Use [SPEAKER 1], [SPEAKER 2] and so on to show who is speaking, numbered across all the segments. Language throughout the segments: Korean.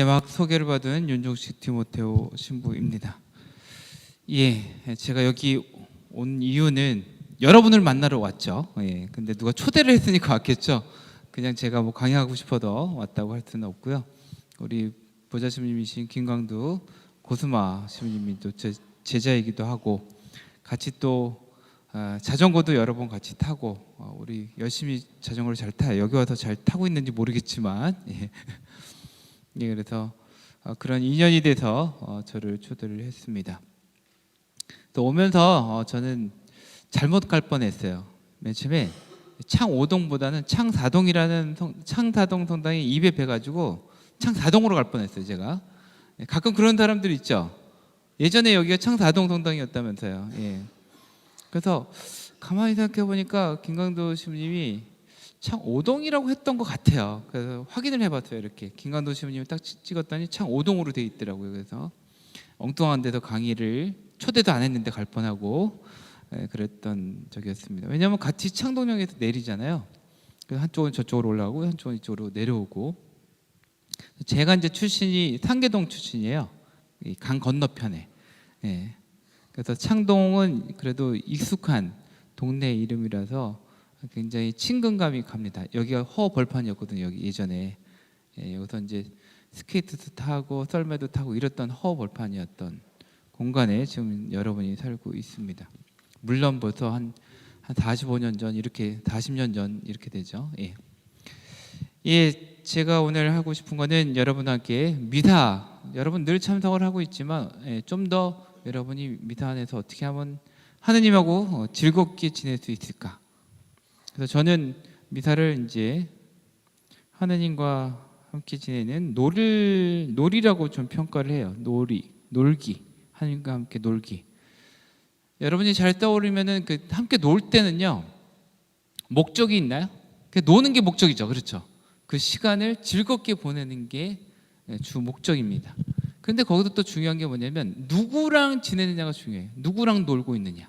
[SPEAKER 1] 막 소개를 받은 윤종식 디모데오 신부입니다. 제가 여기 온 이유는 여러분을 만나러 왔죠. 근데 누가 초대를 했으니까 왔겠죠. 그냥 제가 뭐 강의하고 싶어서 왔다고 할 수는 없고요. 우리 보좌 신부님이신 김광두 고수마 신부님이 또 제자이기도 하고, 같이 또 자전거도 여러 번 같이 타고, 우리 열심히 자전거를 잘 타요. 여기 와서 잘 타고 있는지 모르겠지만 그래서 그런 인연이 돼서 저를 초대를 했습니다. 또 오면서 저는 잘못 갈 뻔했어요. 맨 처음에 창5동보다는 창4동이라는 창4동 성당에 입에 배가지고 창4동으로 갈 뻔했어요. 제가 가끔 그런 사람들 있죠. 예전에 여기가 창4동 성당이었다면서요. 그래서 가만히 생각해 보니까 김광도 신부님이 창5동이라고 했던 것 같아요. 그래서 확인을 해봤어요. 이렇게 김광도 신부님이 딱 찍었더니 창5동으로 돼 있더라고요. 그래서 엉뚱한 데서 강의를 초대도 안 했는데 갈 뻔하고 그랬던 적이었습니다. 왜냐하면 같이 창동역에서 내리잖아요. 그래서 한쪽은 저쪽으로 올라오고 한쪽은 이쪽으로 내려오고. 제가 이제 출신이 상계동 출신이에요. 강 건너편에. 그래서 창동은 그래도 익숙한 동네 이름이라서 굉장히 친근감이 갑니다. 여기가 허벌판이었거든요. 여기 예전에. 여기서 이제 스케이트도 타고 썰매도 타고 이랬던 허벌판이었던 공간에 지금 여러분이 살고 있습니다. 물론 벌써 한 45년 전, 이렇게 40년 전 이렇게 되죠. 제가 오늘 하고 싶은 거는 여러분과 함께 미사, 여러분 늘 참석을 하고 있지만 좀 더 여러분이 미사 안에서 어떻게 하면 하느님하고 즐겁게 지낼 수 있을까? 그래서 저는 미사를 이제 하느님과 함께 지내는 놀이라고 좀 평가를 해요. 놀기, 하느님과 함께 놀기. 여러분이 잘 떠오르면은 함께 놀 때는요, 목적이 있나요? 노는 게 목적이죠, 그렇죠? 그 시간을 즐겁게 보내는 게 주 목적입니다. 그런데 거기서 또 중요한 게 뭐냐면 누구랑 지내느냐가 중요해요. 누구랑 놀고 있느냐.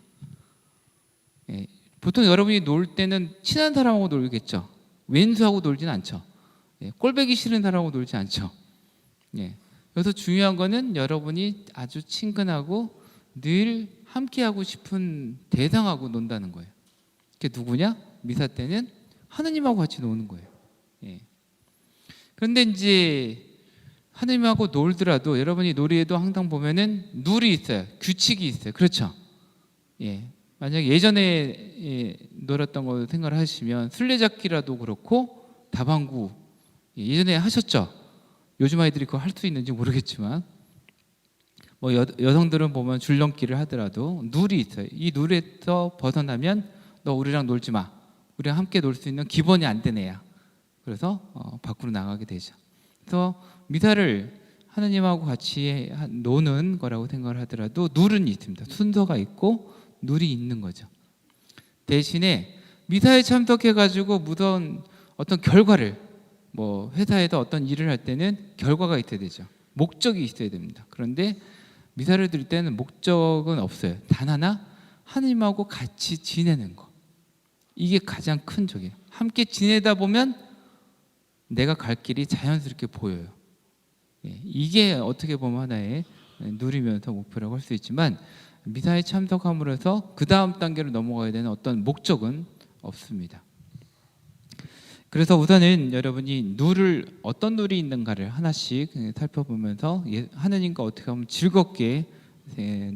[SPEAKER 1] 보통 여러분이 놀 때는 친한 사람하고 놀겠죠. 왼수하고 놀지는 않죠. 꼴보기 싫은 사람하고 놀지 않죠. 그래서 중요한 거는 여러분이 아주 친근하고 늘 함께하고 싶은 대상하고 논다는 거예요. 그게 누구냐? 미사 때는 하느님하고 같이 노는 거예요. 그런데 이제 하느님하고 놀더라도 여러분이 놀이에도 항상 보면은 룰이 있어요. 규칙이 있어요. 그렇죠? 만약에 예전에 놀았던 거 생각을 하시면 술래잡기라도 그렇고 다방구 예전에 하셨죠? 요즘 아이들이 그거 할 수 있는지 모르겠지만 뭐 여성들은 보면 줄넘기를 하더라도 룰이 있어요. 이 룰에서 벗어나면 너 우리랑 놀지 마. 우리랑 함께 놀 수 있는 기본이 안 된 애야. 그래서 밖으로 나가게 되죠. 그래서 미사를 하느님하고 같이 노는 거라고 생각을 하더라도 룰은 있습니다. 순서가 있고 룰이 있는 거죠. 대신에 미사에 참석해가지고 무슨 어떤 결과를, 뭐 회사에서 어떤 일을 할 때는 결과가 있어야 되죠. 목적이 있어야 됩니다. 그런데 미사를 드릴 때는 목적은 없어요. 단 하나, 하느님하고 같이 지내는 거. 이게 가장 큰 적이에요. 함께 지내다 보면 내가 갈 길이 자연스럽게 보여요. 이게 어떻게 보면 하나의 누리면서 목표라고 할 수 있지만 미사에 참석함으로 해서 그 다음 단계로 넘어가야 되는 어떤 목적은 없습니다. 그래서 우선은 여러분이 어떤 룰이 있는가를 하나씩 살펴보면서 하느님과 어떻게 하면 즐겁게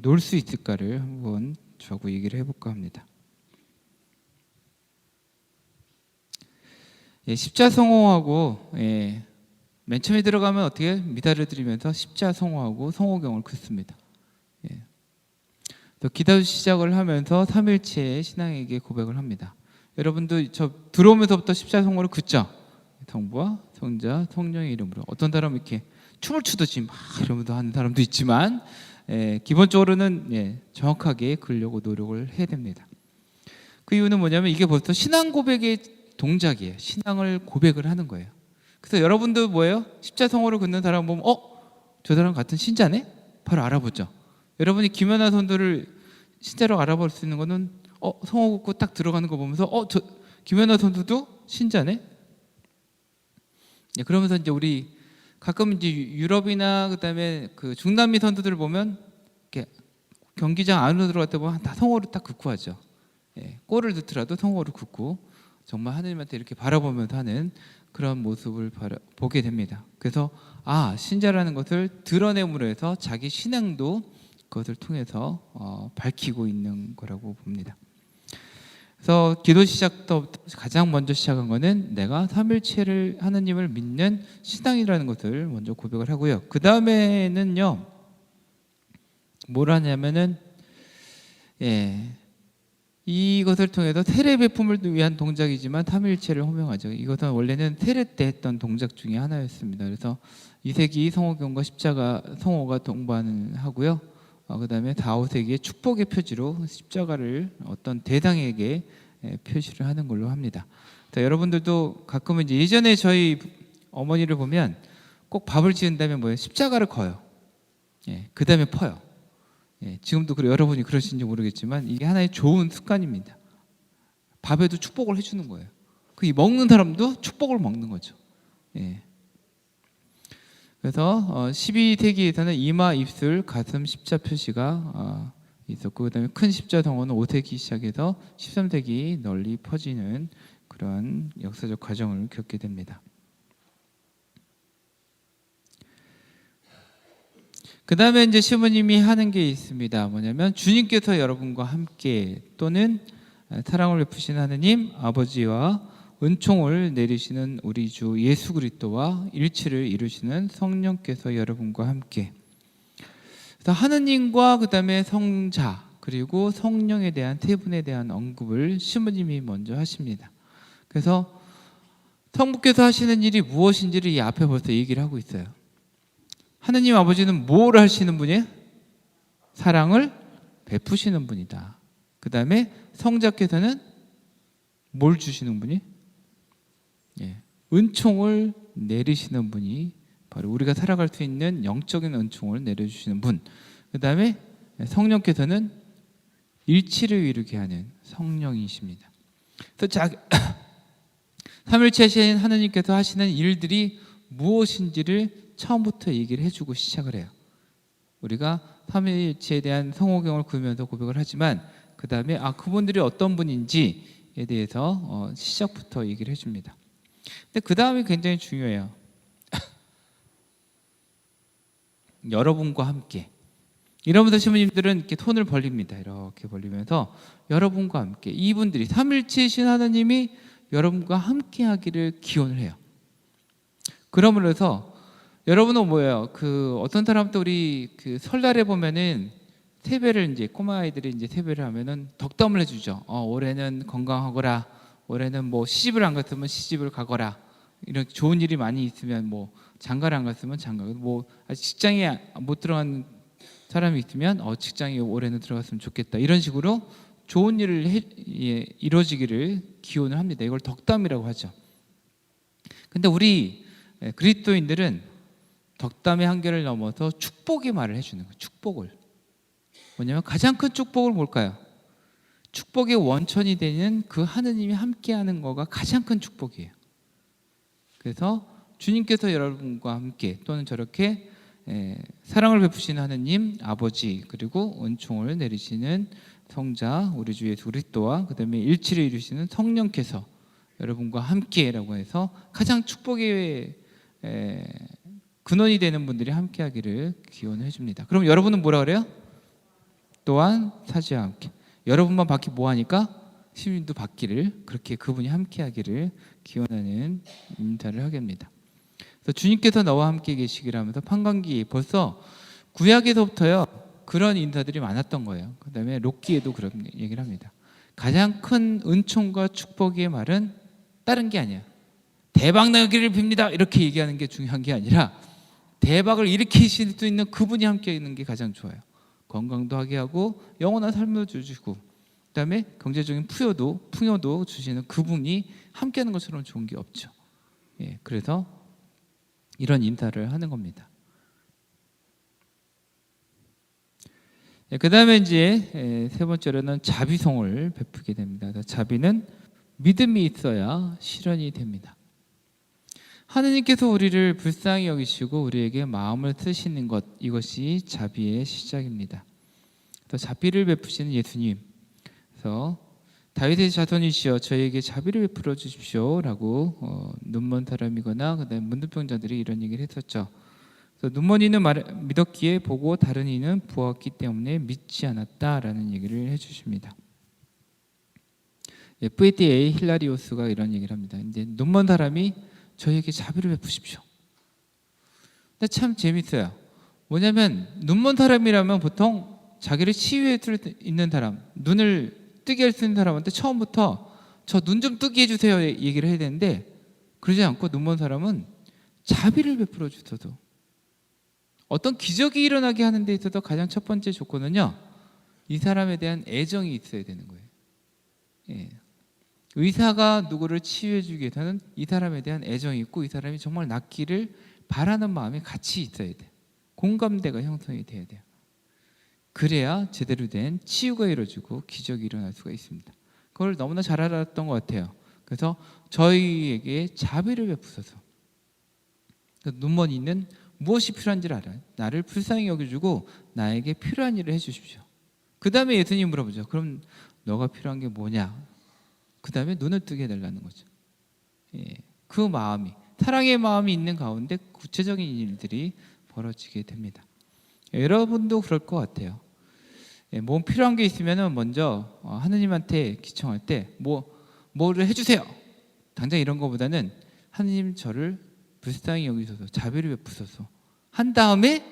[SPEAKER 1] 놀 수 있을까를 한번 저하고 얘기를 해볼까 합니다. 십자성호하고 맨 처음에 들어가면 어떻게 미사를 드리면서 십자성호하고 성호경을 긋습니다. 또 기도 시작을 하면서 삼일체의 신앙에게 고백을 합니다. 여러분도 저 들어오면서부터 십자성호를 긋죠. 성부와 성자 성령의 이름으로. 어떤 사람은 이렇게 춤을 추듯이 막 이러면서 하는 사람도 있지만 기본적으로는 정확하게 그으려고 노력을 해야 됩니다. 그 이유는 뭐냐면 이게 벌써 신앙 고백의 동작이에요. 신앙을 고백을 하는 거예요. 그래서 여러분도 뭐예요? 십자성호를 긋는 사람 보면 저 사람 같은 신자네? 바로 알아보죠. 여러분이 김연아 선수를 신자로 알아볼 수 있는 거는 성호 긋고 딱 들어가는 거 보면서 저 김연아 선수도 신자네? 그러면서 이제 우리 가끔 이제 유럽이나 그다음에 그 중남미 선수들 보면 이렇게 경기장 안으로 들어갈 때 보면 다 성호를 딱 긋고 하죠. 예, 골을 넣더라도 성호를 긋고 정말 하느님한테 이렇게 바라보면서 하는 그런 모습을 보게 됩니다. 그래서 신자라는 것을 드러냄으로 해서 자기 신앙도 그것을 통해서 밝히고 있는 거라고 봅니다. 그래서 기도 시작부터 가장 먼저 시작한 거는 내가 삼일체를 하느님을 믿는 신앙이라는 것을 먼저 고백을 하고요. 그 다음에는요, 뭘 하냐면은 이것을 통해서 세례 베품을 위한 동작이지만 삼일체를 호명하죠. 이것은 원래는 세례 때 했던 동작 중에 하나였습니다. 그래서 2세기 성호경과 십자가 성호가 동반을 하고요. 그다음에 4, 5세기의 축복의 표지로 십자가를 어떤 대상에게 표시를 하는 걸로 합니다. 자, 여러분들도 가끔은 이제 예전에 저희 어머니를 보면 꼭 밥을 지은 다음에 뭐예요? 십자가를 커요. 그다음에 퍼요. 지금도 여러분이 그러신지 모르겠지만 이게 하나의 좋은 습관입니다. 밥에도 축복을 해주는 거예요. 그 먹는 사람도 축복을 먹는 거죠. 그래서 12세기에서는 이마, 입술, 가슴 십자 표시가 있었고, 그다음에 큰 십자 성호는 5세기 시작해서 13세기 널리 퍼지는 그런 역사적 과정을 겪게 됩니다. 그 다음에 이제 시부님이 하는 게 있습니다. 뭐냐면 주님께서 여러분과 함께 또는 사랑을 베푸신 하느님 아버지와 은총을 내리시는 우리 주 예수 그리스도와 일치를 이루시는 성령께서 여러분과 함께. 그래서 하느님과 그 다음에 성자 그리고 성령에 대한 세 분에 대한 언급을 시부님이 먼저 하십니다. 그래서 성부께서 하시는 일이 무엇인지를 이 앞에 벌써 얘기를 하고 있어요. 하느님 아버지는 뭘 하시는 분이에요? 사랑을 베푸시는 분이다. 그 다음에 성자께서는 뭘 주시는 분이? 은총을 내리시는 분이 바로 우리가 살아갈 수 있는 영적인 은총을 내려주시는 분. 그 다음에 성령께서는 일치를 이루게 하는 성령이십니다. 그래서 삼일체신 하느님께서 하시는 일들이 무엇인지를 처음부터 얘기를 해주고 시작을 해요. 우리가 삼일체에 대한 성호경을 구면서 고백을 하지만 그 다음에 그분들이 어떤 분인지에 대해서 시작부터 얘기를 해줍니다. 근데 그 다음이 굉장히 중요해요. 여러분과 함께. 이러면서 시부님들은 이렇게 손을 벌립니다. 이렇게 벌리면서 여러분과 함께. 이분들이 삼일체이신 하나님이 여러분과 함께 하기를 기원을 해요. 그러므로 해서 여러분은 뭐예요? 어떤 사람도 우리 설날에 보면은 세배를 이제 꼬마 아이들이 이제 세배를 하면은 덕담을 해주죠. 올해는 건강하거라. 올해는 뭐 시집을 안 갔으면 시집을 가거라. 이런 좋은 일이 많이 있으면 뭐 장가를 안 갔으면 장가. 뭐 아직 직장에 못 들어간 사람이 있으면 직장에 올해는 들어갔으면 좋겠다. 이런 식으로 좋은 일을 이루어지기를 기원을 합니다. 이걸 덕담이라고 하죠. 근데 우리 그리스도인들은 덕담의 한계를 넘어서 축복의 말을 해주는 거예요. 축복을. 뭐냐면 가장 큰 축복은 뭘까요? 축복의 원천이 되는 그 하느님이 함께하는 거가 가장 큰 축복이에요. 그래서 주님께서 여러분과 함께 또는 저렇게 사랑을 베푸시는 하느님 아버지 그리고 은총을 내리시는 성자 우리 주 예수 그리스도와 그 다음에 일치를 이루시는 성령께서 여러분과 함께라고 해서 가장 축복의 근원이 되는 분들이 함께하기를 기원해 줍니다. 그럼 여러분은 뭐라 그래요? 또한 사지와 함께. 여러분만 받기 뭐하니까 시민도 받기를 그렇게 그분이 함께하기를 기원하는 인사를 하게 합니다. 그래서 주님께서 너와 함께 계시기를 하면서 판관기 벌써 구약에서부터요 그런 인사들이 많았던 거예요. 그 다음에 록기에도 그런 얘기를 합니다. 가장 큰 은총과 축복의 말은 다른 게 아니에요. 대박 나기를 빕니다 이렇게 얘기하는 게 중요한 게 아니라 대박을 일으키실 수 있는 그분이 함께 있는 게 가장 좋아요. 건강도 하게 하고 영원한 삶도 주시고 그다음에 경제적인 풍요도 주시는 그분이 함께하는 것처럼 좋은 게 없죠. 그래서 이런 인사를 하는 겁니다. 그다음에 이제 세 번째로는 자비성을 베푸게 됩니다. 자비는 믿음이 있어야 실현이 됩니다. 하느님께서 우리를 불쌍히 여기시고 우리에게 마음을 쓰시는 것, 이것이 자비의 시작입니다. 또 자비를 베푸시는 예수님. 그래서 다윗의 자손이시여 저에게 자비를 베풀어 주십시오라고 눈먼 사람이거나 그다음에 문둥병자들이 이런 얘기를 했었죠. 그래서 눈먼 이는 믿었기에 보고 다른 이는 보았기 때문에 믿지 않았다라는 얘기를 해주십니다. FATA 힐라리오스가 이런 얘기를 합니다. 이제 눈먼 사람이 저에게 자비를 베푸십시오. 근데 참 재밌어요. 뭐냐면 눈먼 사람이라면 보통 자기를 치유해 줄 수 있는 사람, 눈을 뜨게 할 수 있는 사람한테 처음부터 저 눈 좀 뜨게 해주세요 얘기를 해야 되는데 그러지 않고 눈먼 사람은 자비를 베풀어 주셔도 어떤 기적이 일어나게 하는 데 있어서 가장 첫 번째 조건은요, 이 사람에 대한 애정이 있어야 되는 거예요. 예. 의사가 누구를 치유해 주기 위해서는 이 사람에 대한 애정이 있고 이 사람이 정말 낫기를 바라는 마음이 같이 있어야 돼요. 공감대가 형성이 돼야 돼요. 그래야 제대로 된 치유가 이루어지고 기적이 일어날 수가 있습니다. 그걸 너무나 잘 알았던 것 같아요. 그래서 저희에게 자비를 베푸소서. 눈먼 이는 무엇이 필요한지를 알아요. 나를 불쌍히 여겨주고 나에게 필요한 일을 해주십시오. 그 다음에 예수님 물어보죠. 그럼 너가 필요한 게 뭐냐? 그 다음에 눈을 뜨게 해달라는 거죠. 예, 그 마음이, 사랑의 마음이 있는 가운데 구체적인 일들이 벌어지게 됩니다. 여러분도 그럴 것 같아요. 예, 뭐 필요한 게 있으면 먼저 하느님한테 기청할 때 뭐를 해주세요. 당장 이런 거보다는 하느님 저를 불쌍히 여기소서, 자비를 베푸소서 한 다음에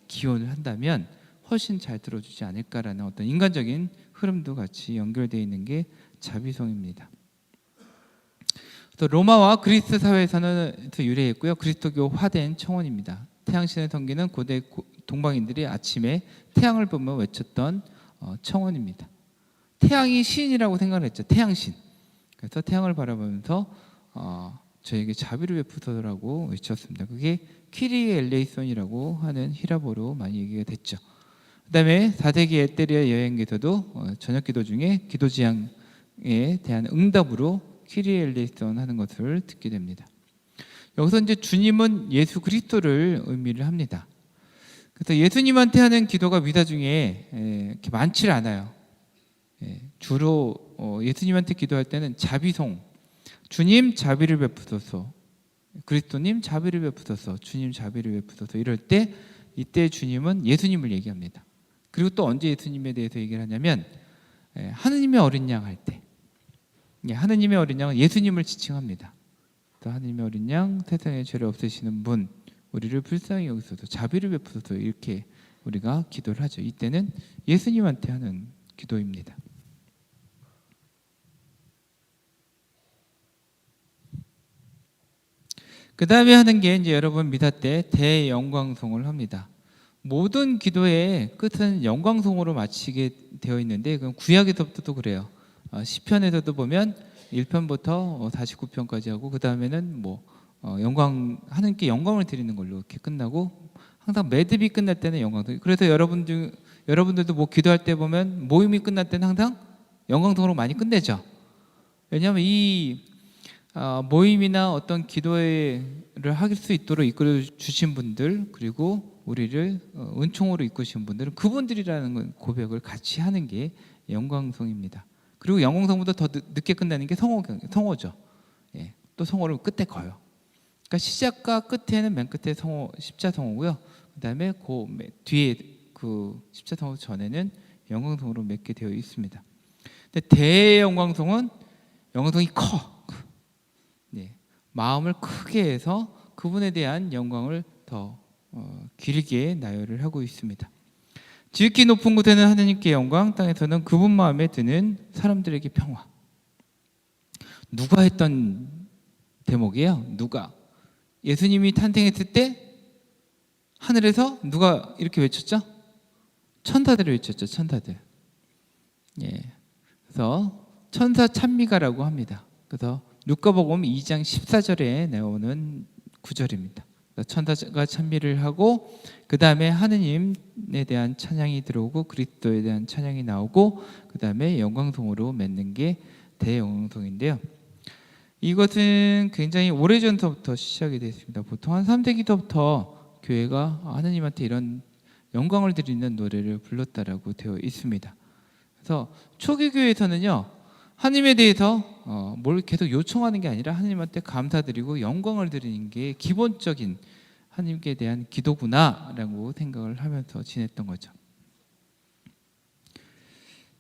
[SPEAKER 1] 기원을 한다면 훨씬 잘 들어주지 않을까라는 어떤 인간적인 흐름도 같이 연결되어 있는 게 자비성입니다. 또 로마와 그리스 사회에서는 유래했고요. 그리스도교 화된 청원입니다. 태양신을 섬기는 고대 동방인들이 아침에 태양을 보며 외쳤던 청원입니다. 태양이 신이라고 생각을 했죠. 태양신. 그래서 태양을 바라보면서 저에게 자비를 베푸소서라고 외쳤습니다. 그게 키리에 엘레이손이라고 하는 히라보로 많이 얘기가 됐죠. 그다음에 4세기 에테리아 여행에서도 저녁 기도 중에 기도 지향에 대한 응답으로 키리에 엘레이손 하는 것을 듣게 됩니다. 여기서 이제 주님은 예수 그리스도를 의미를 합니다. 그래서 예수님한테 하는 기도가 미사 중에 이렇게 많지 않아요. 주로 예수님한테 기도할 때는 자비송, 주님 자비를 베푸소서, 그리스도님 자비를 베푸소서, 주님 자비를 베푸소서 이럴 때 이때 주님은 예수님을 얘기합니다. 그리고 또 언제 예수님에 대해서 얘기를 하냐면 하느님의 어린 양 할 때, 하느님의 어린 양은 예수님을 지칭합니다. 또 하느님의 어린 양 세상에 죄를 없애시는 분 우리를 불쌍히 여기소서 자비를 베푸소서 이렇게 우리가 기도를 하죠. 이때는 예수님한테 하는 기도입니다. 그 다음에 하는 게 이제 여러분 미사 때 대영광송을 합니다. 모든 기도의 끝은 영광송으로 마치게 되어 있는데 그건 구약에서부터도 그래요. 시편에서도 보면 1편부터 49편까지 하고 그 다음에는 영광 하나님께 영광을 드리는 걸로 이렇게 끝나고 항상 매듭이 끝날 때는 영광송. 그래서 여러분들도 뭐 기도할 때 보면 모임이 끝날 때는 항상 영광송으로 많이 끝내죠. 왜냐하면 이 모임이나 어떤 기도를 할 수 있도록 이끌어 주신 분들 그리고 우리를 은총으로 이끄신 분들은 그분들이라는 고백을 같이 하는 게 영광송입니다. 그리고 영광송보다 더 늦게 끝나는 게 성호죠. 예, 또 성호를 끝에 거요. 그러니까 시작과 끝에는 맨 끝에 성호, 십자성호고요. 그다음에 그 뒤에 그 십자성호 전에는 영광송으로 맺게 되어 있습니다. 근데 대영광송은 영광송이 커. 네, 마음을 크게 해서 그분에 대한 영광을 더 길게 나열을 하고 있습니다. 지극히 높은 곳에는 하느님께 영광, 땅에서는 그분 마음에 드는 사람들에게 평화. 누가 했던 대목이에요? 누가? 예수님이 탄생했을 때 하늘에서 누가 이렇게 외쳤죠? 천사들을 외쳤죠. 천사들. 예. 그래서 천사 찬미가라고 합니다. 그래서 누가복음 2장 14절에 나오는 구절입니다. 천사가 찬미를 하고 그 다음에 하느님에 대한 찬양이 들어오고 그리스도에 대한 찬양이 나오고 그 다음에 영광송으로 맺는 게 대영광송인데요. 이것은 굉장히 오래전부터 시작이 됐습니다. 보통 한 3세기부터 교회가 하느님한테 이런 영광을 드리는 노래를 불렀다라고 되어 있습니다. 그래서 초기 교회에서는요, 하나님에 대해서 뭘 계속 요청하는 게 아니라 하나님한테 감사드리고 영광을 드리는 게 기본적인 하나님께 대한 기도구나라고 생각을 하면서 지냈던 거죠.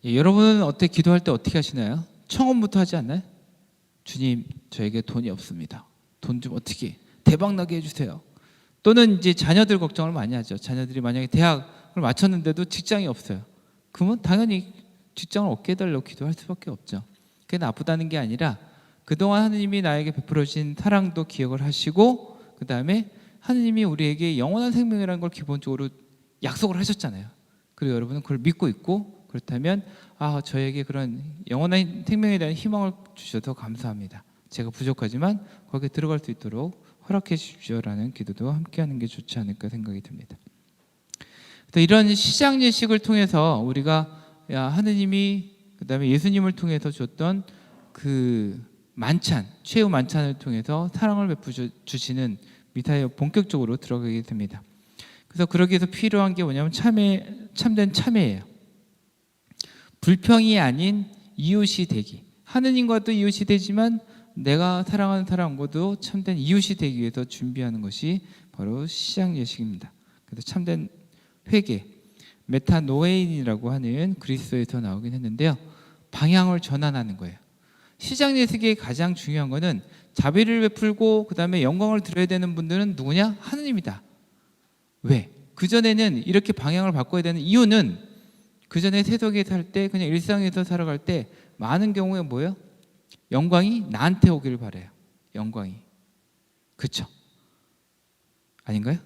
[SPEAKER 1] 예, 여러분은 어때 기도할 때 어떻게 하시나요? 처음부터 하지 않나요? 주님, 저에게 돈이 없습니다. 돈 좀 어떻게 대박 나게 해주세요. 또는 이제 자녀들 걱정을 많이 하죠. 자녀들이 만약에 대학을 마쳤는데도 직장이 없어요. 그러면 당연히 직장을 얻게 해달라고 기도할 수밖에 없죠. 그게 나쁘다는 게 아니라 그동안 하느님이 나에게 베풀어 주신 사랑도 기억을 하시고, 그 다음에 하느님이 우리에게 영원한 생명이라는 걸 기본적으로 약속을 하셨잖아요. 그리고 여러분은 그걸 믿고 있고, 그렇다면 저에게 그런 영원한 생명에 대한 희망을 주셔서 감사합니다. 제가 부족하지만 거기에 들어갈 수 있도록 허락해 주십시오라는 기도도 함께하는 게 좋지 않을까 생각이 듭니다. 또 이런 시장 예식을 통해서 우리가 하느님이 그다음에 예수님을 통해서 줬던 그 만찬, 최후 만찬을 통해서 사랑을 베풀어 주시는 미사에 본격적으로 들어가게 됩니다. 그래서 그러기 위해서 필요한 게 뭐냐면 참된 참회예요. 불평이 아닌 이웃이 되기. 하느님과도 이웃이 되지만 내가 사랑하는 사람과도 참된 이웃이 되기 위해서 준비하는 것이 바로 시장 예식입니다. 그래서 참된 회개, 메타노에인이라고 하는 그리스어에서 나오긴 했는데요, 방향을 전환하는 거예요. 시장 예식의 가장 중요한 거는 자비를 베풀고 그 다음에 영광을 드려야 되는 분들은 누구냐? 하느님이다. 왜? 그전에는 이렇게 방향을 바꿔야 되는 이유는 그전에 세속에 살 때, 그냥 일상에서 살아갈 때 많은 경우에 뭐예요? 영광이 나한테 오기를 바라요. 영광이. 그렇죠? 아닌가요?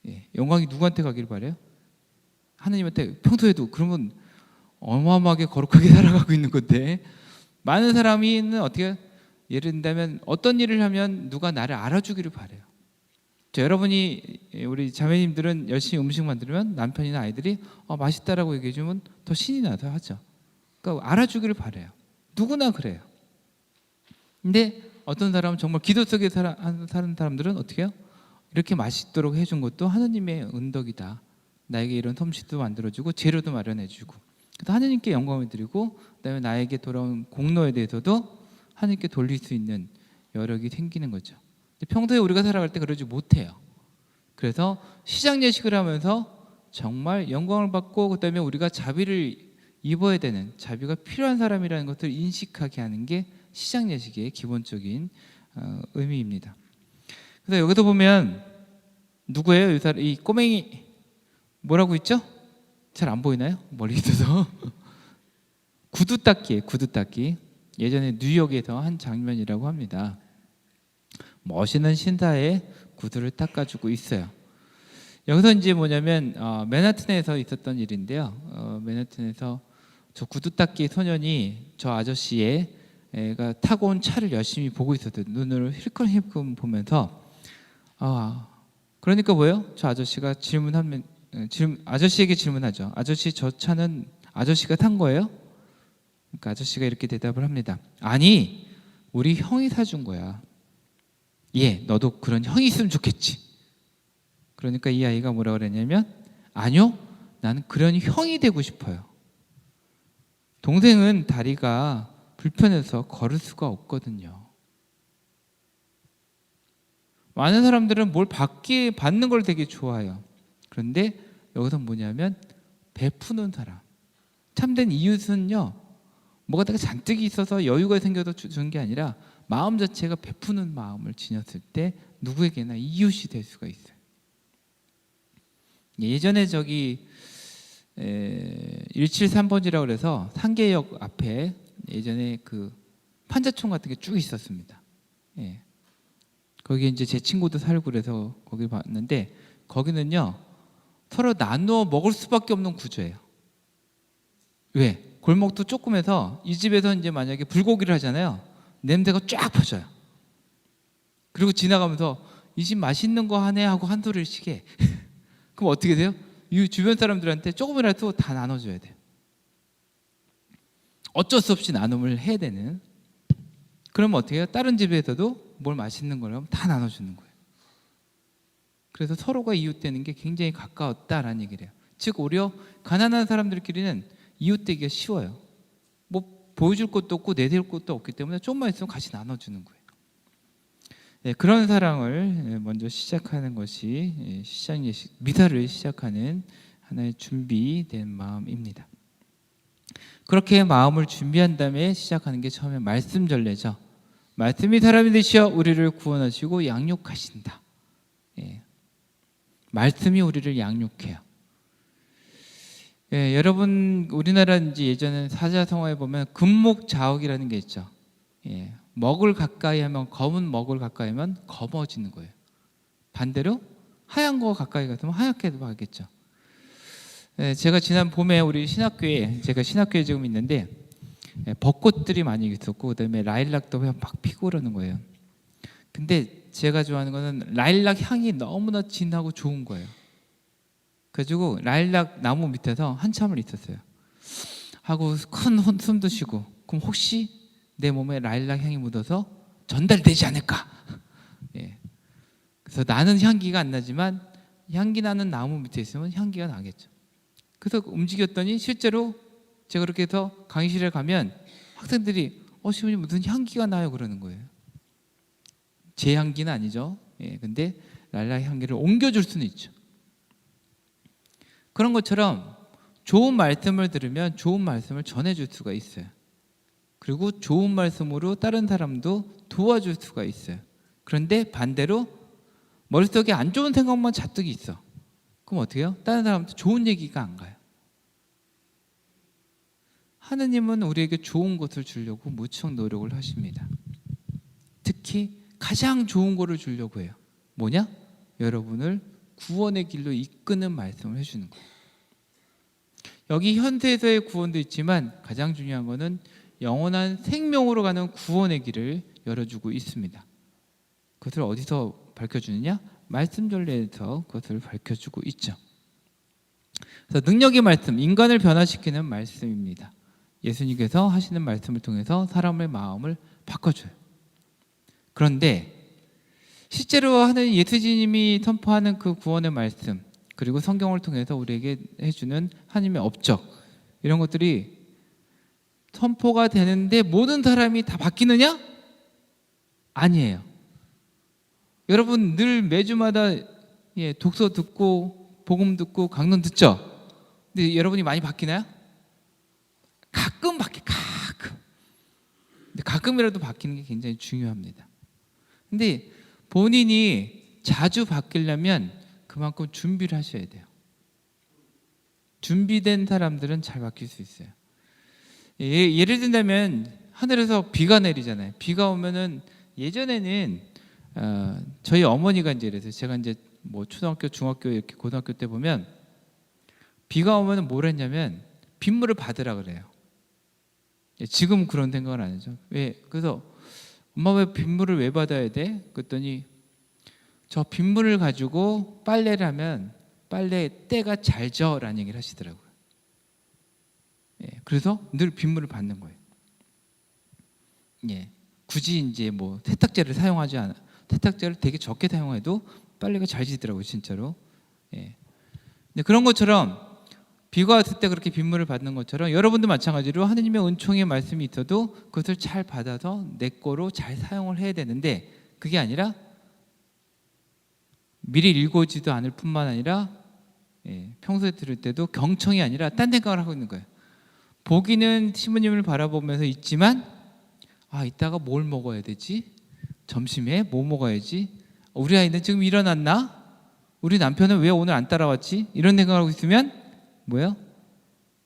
[SPEAKER 1] 예. 영광이 누구한테 가기를 바라요? 하느님한테. 평소에도 그러면 어마어마하게 거룩하게 살아가고 있는 건데, 많은 사람이는 어떻게, 예를 든다면 어떤 일을 하면 누가 나를 알아주기를 바라요. 여러분이, 우리 자매님들은 열심히 음식 만들면 남편이나 아이들이 맛있다라고 얘기해 주면 더 신이 나서 하죠. 그러니까 알아주기를 바라요. 누구나 그래요. 근데 어떤 사람은 정말 기도 속에 사는 사람들은 어떻게 해요? 이렇게 맛있도록 해준 것도 하느님의 은덕이다. 나에게 이런 솜씨도 만들어주고 재료도 마련해주고, 그래서 하느님께 영광을 드리고, 그다음에 나에게 돌아온 공로에 대해서도 하느님께 돌릴 수 있는 여력이 생기는 거죠. 평소에 우리가 살아갈 때 그러지 못해요. 그래서 시장 예식을 하면서 정말 영광을 받고, 그다음에 우리가 자비를 입어야 되는, 자비가 필요한 사람이라는 것을 인식하게 하는 게 시장 예식의 기본적인 의미입니다. 그래서 여기서 보면 누구예요? 이 꼬맹이 뭐라고 있죠? 잘 안 보이나요? 멀리 있어서. 구두 닦기예요. 구두 닦기. 예전에 뉴욕에서 한 장면이라고 합니다. 멋있는 신사에 구두를 닦아주고 있어요. 여기서 이제 뭐냐면 맨하튼에서 있었던 일인데요. 맨하튼에서 저 구두 닦기 소년이 저 아저씨가 타고 온 차를 열심히 보고 있었대요. 눈을 힐끔힐끔 보면서. 그러니까 뭐예요? 저 아저씨가 아저씨에게 질문하죠. 아저씨, 저 차는 아저씨가 탄 거예요? 그러니까 아저씨가 이렇게 대답을 합니다. 아니, 우리 형이 사준 거야. 예, 너도 그런 형이 있으면 좋겠지. 그러니까 이 아이가 뭐라 그랬냐면, 아니요, 나는 그런 형이 되고 싶어요. 동생은 다리가 불편해서 걸을 수가 없거든요. 많은 사람들은 뭘 받는 걸 되게 좋아해요. 그런데 여기서 뭐냐면 베푸는 사람. 참된 이웃은요, 뭐가 되게 잔뜩 있어서 여유가 생겨서 주는 게 아니라 마음 자체가 베푸는 마음을 지녔을 때 누구에게나 이웃이 될 수가 있어요. 예전에 173번지라고 그래서 상계역 앞에 예전에 그 판자촌 같은 게 쭉 있었습니다. 예. 거기 이제 제 친구도 살고 그래서 거기 봤는데, 거기는요 서로 나누어 먹을 수밖에 없는 구조예요. 왜? 골목도 조그매서 이 집에서 이제 만약에 불고기를 하잖아요. 냄새가 쫙 퍼져요. 그리고 지나가면서 이 집 맛있는 거 하네 하고 한 소리씩 해. 그럼 어떻게 돼요? 이 주변 사람들한테 조금이라도 다 나눠줘야 돼요. 어쩔 수 없이 나눔을 해야 되는 그러면 어떻게 해요? 다른 집에서도 뭘 맛있는 걸 하면 다 나눠주는 거예요. 그래서 서로가 이웃되는 게 굉장히 가까웠다라는 얘기를 해요. 즉 오히려 가난한 사람들끼리는 이웃되기가 쉬워요. 뭐 보여줄 것도 없고 내세울 것도 없기 때문에 좀만 있으면 같이 나눠주는 거예요. 네, 그런 사랑을 먼저 시작하는 것이 미사를 시작하는 하나의 준비된 마음입니다. 그렇게 마음을 준비한 다음에 시작하는 게 처음에 말씀 전례죠. 말씀이 사람이 되시어 우리를 구원하시고 양육하신다. 예. 말씀이 우리를 양육해요. 예, 여러분 우리나라 이제 예전에 사자성어에 보면 금목자옥이라는 게 있죠. 예, 먹을 가까이 하면 검은 먹을 가까이 하면 검어지는 거예요. 반대로 하얀 거 가까이 가면 하얗게 하겠죠. 예, 제가 지난 봄에 우리 신학교에 제가 신학교에 지금 있는데 벚꽃들이 많이 있었고 그다음에 라일락도 막 피고 그러는 거예요. 근데 제가 좋아하는 거는 라일락 향이 너무나 진하고 좋은 거예요. 그래가지고 라일락 나무 밑에서 한참을 있었어요. 하고 큰 숨도 쉬고 그럼 혹시 내 몸에 라일락 향이 묻어서 전달되지 않을까? 예. 그래서 나는 향기가 안 나지만 향기 나는 나무 밑에 있으면 향기가 나겠죠. 그래서 움직였더니 실제로 제가 그렇게 해서 강의실에 가면 학생들이 시부님 무슨 향기가 나요 그러는 거예요. 제 향기는 아니죠. 예, 근데 라일락 향기를 옮겨줄 수는 있죠. 그런 것처럼 좋은 말씀을 들으면 좋은 말씀을 전해줄 수가 있어요. 그리고 좋은 말씀으로 다른 사람도 도와줄 수가 있어요. 그런데 반대로 머릿속에 안 좋은 생각만 잔뜩 있어. 그럼 어떻게 해요? 다른 사람한테 좋은 얘기가 안 가요. 하느님은 우리에게 좋은 것을 주려고 무척 노력을 하십니다. 특히 가장 좋은 거를 주려고 해요. 뭐냐? 여러분을 구원의 길로 이끄는 말씀을 해주는 거예요. 여기 현세에서의 구원도 있지만 가장 중요한 거는 영원한 생명으로 가는 구원의 길을 열어주고 있습니다. 그것을 어디서 밝혀주느냐? 말씀 전례에서 그것을 밝혀주고 있죠. 그래서 능력의 말씀, 인간을 변화시키는 말씀입니다. 예수님께서 하시는 말씀을 통해서 사람의 마음을 바꿔줘요. 그런데 실제로 하는 예수님이 선포하는 그 구원의 말씀 그리고 성경을 통해서 우리에게 해주는 하나님의 업적 이런 것들이 선포가 되는데 모든 사람이 다 바뀌느냐? 아니에요. 여러분 늘 매주마다 독서 듣고 복음 듣고 강론 듣죠? 근데 여러분이 많이 바뀌나요? 가끔 가끔. 근데 가끔이라도 바뀌는 게 굉장히 중요합니다. 근데 본인이 자주 바뀌려면 그만큼 준비를 하셔야 돼요. 준비된 사람들은 잘 바뀔 수 있어요. 예를 든다면 하늘에서 비가 내리잖아요. 비가 오면은 예전에는 저희 어머니가 이제 이래서 제가 이제 뭐 초등학교, 중학교 이렇게 고등학교 때 보면 비가 오면은 뭘 했냐면 빗물을 받으라 그래요. 지금 그런 생각을 안 하죠. 왜? 그래서 엄마 왜 빗물을 왜 받아야 돼? 그랬더니 저 빗물을 가지고 빨래를 하면 빨래 때가 잘 져라는 얘기를 하시더라고요. 그래서 늘 빗물을 받는 거예요. 굳이 이제 뭐 세탁제를 사용하지 않아 세탁제를 되게 적게 사용해도 빨래가 잘 지더라고요, 진짜로. 근데 그런 것처럼 비가 왔을 때 그렇게 빗물을 받는 것처럼 여러분도 마찬가지로 하느님의 은총의 말씀이 있어도 그것을 잘 받아서 내 거로 잘 사용을 해야 되는데 그게 아니라 미리 읽어지도 않을 뿐만 아니라 평소에 들을 때도 경청이 아니라 딴 생각을 하고 있는 거예요. 보기는 시부님을 바라보면서 있지만 이따가 뭘 먹어야 되지? 점심에 뭐 먹어야지? 우리 아이는 지금 일어났나? 우리 남편은 왜 오늘 안 따라왔지? 이런 생각을 하고 있으면 뭐예요?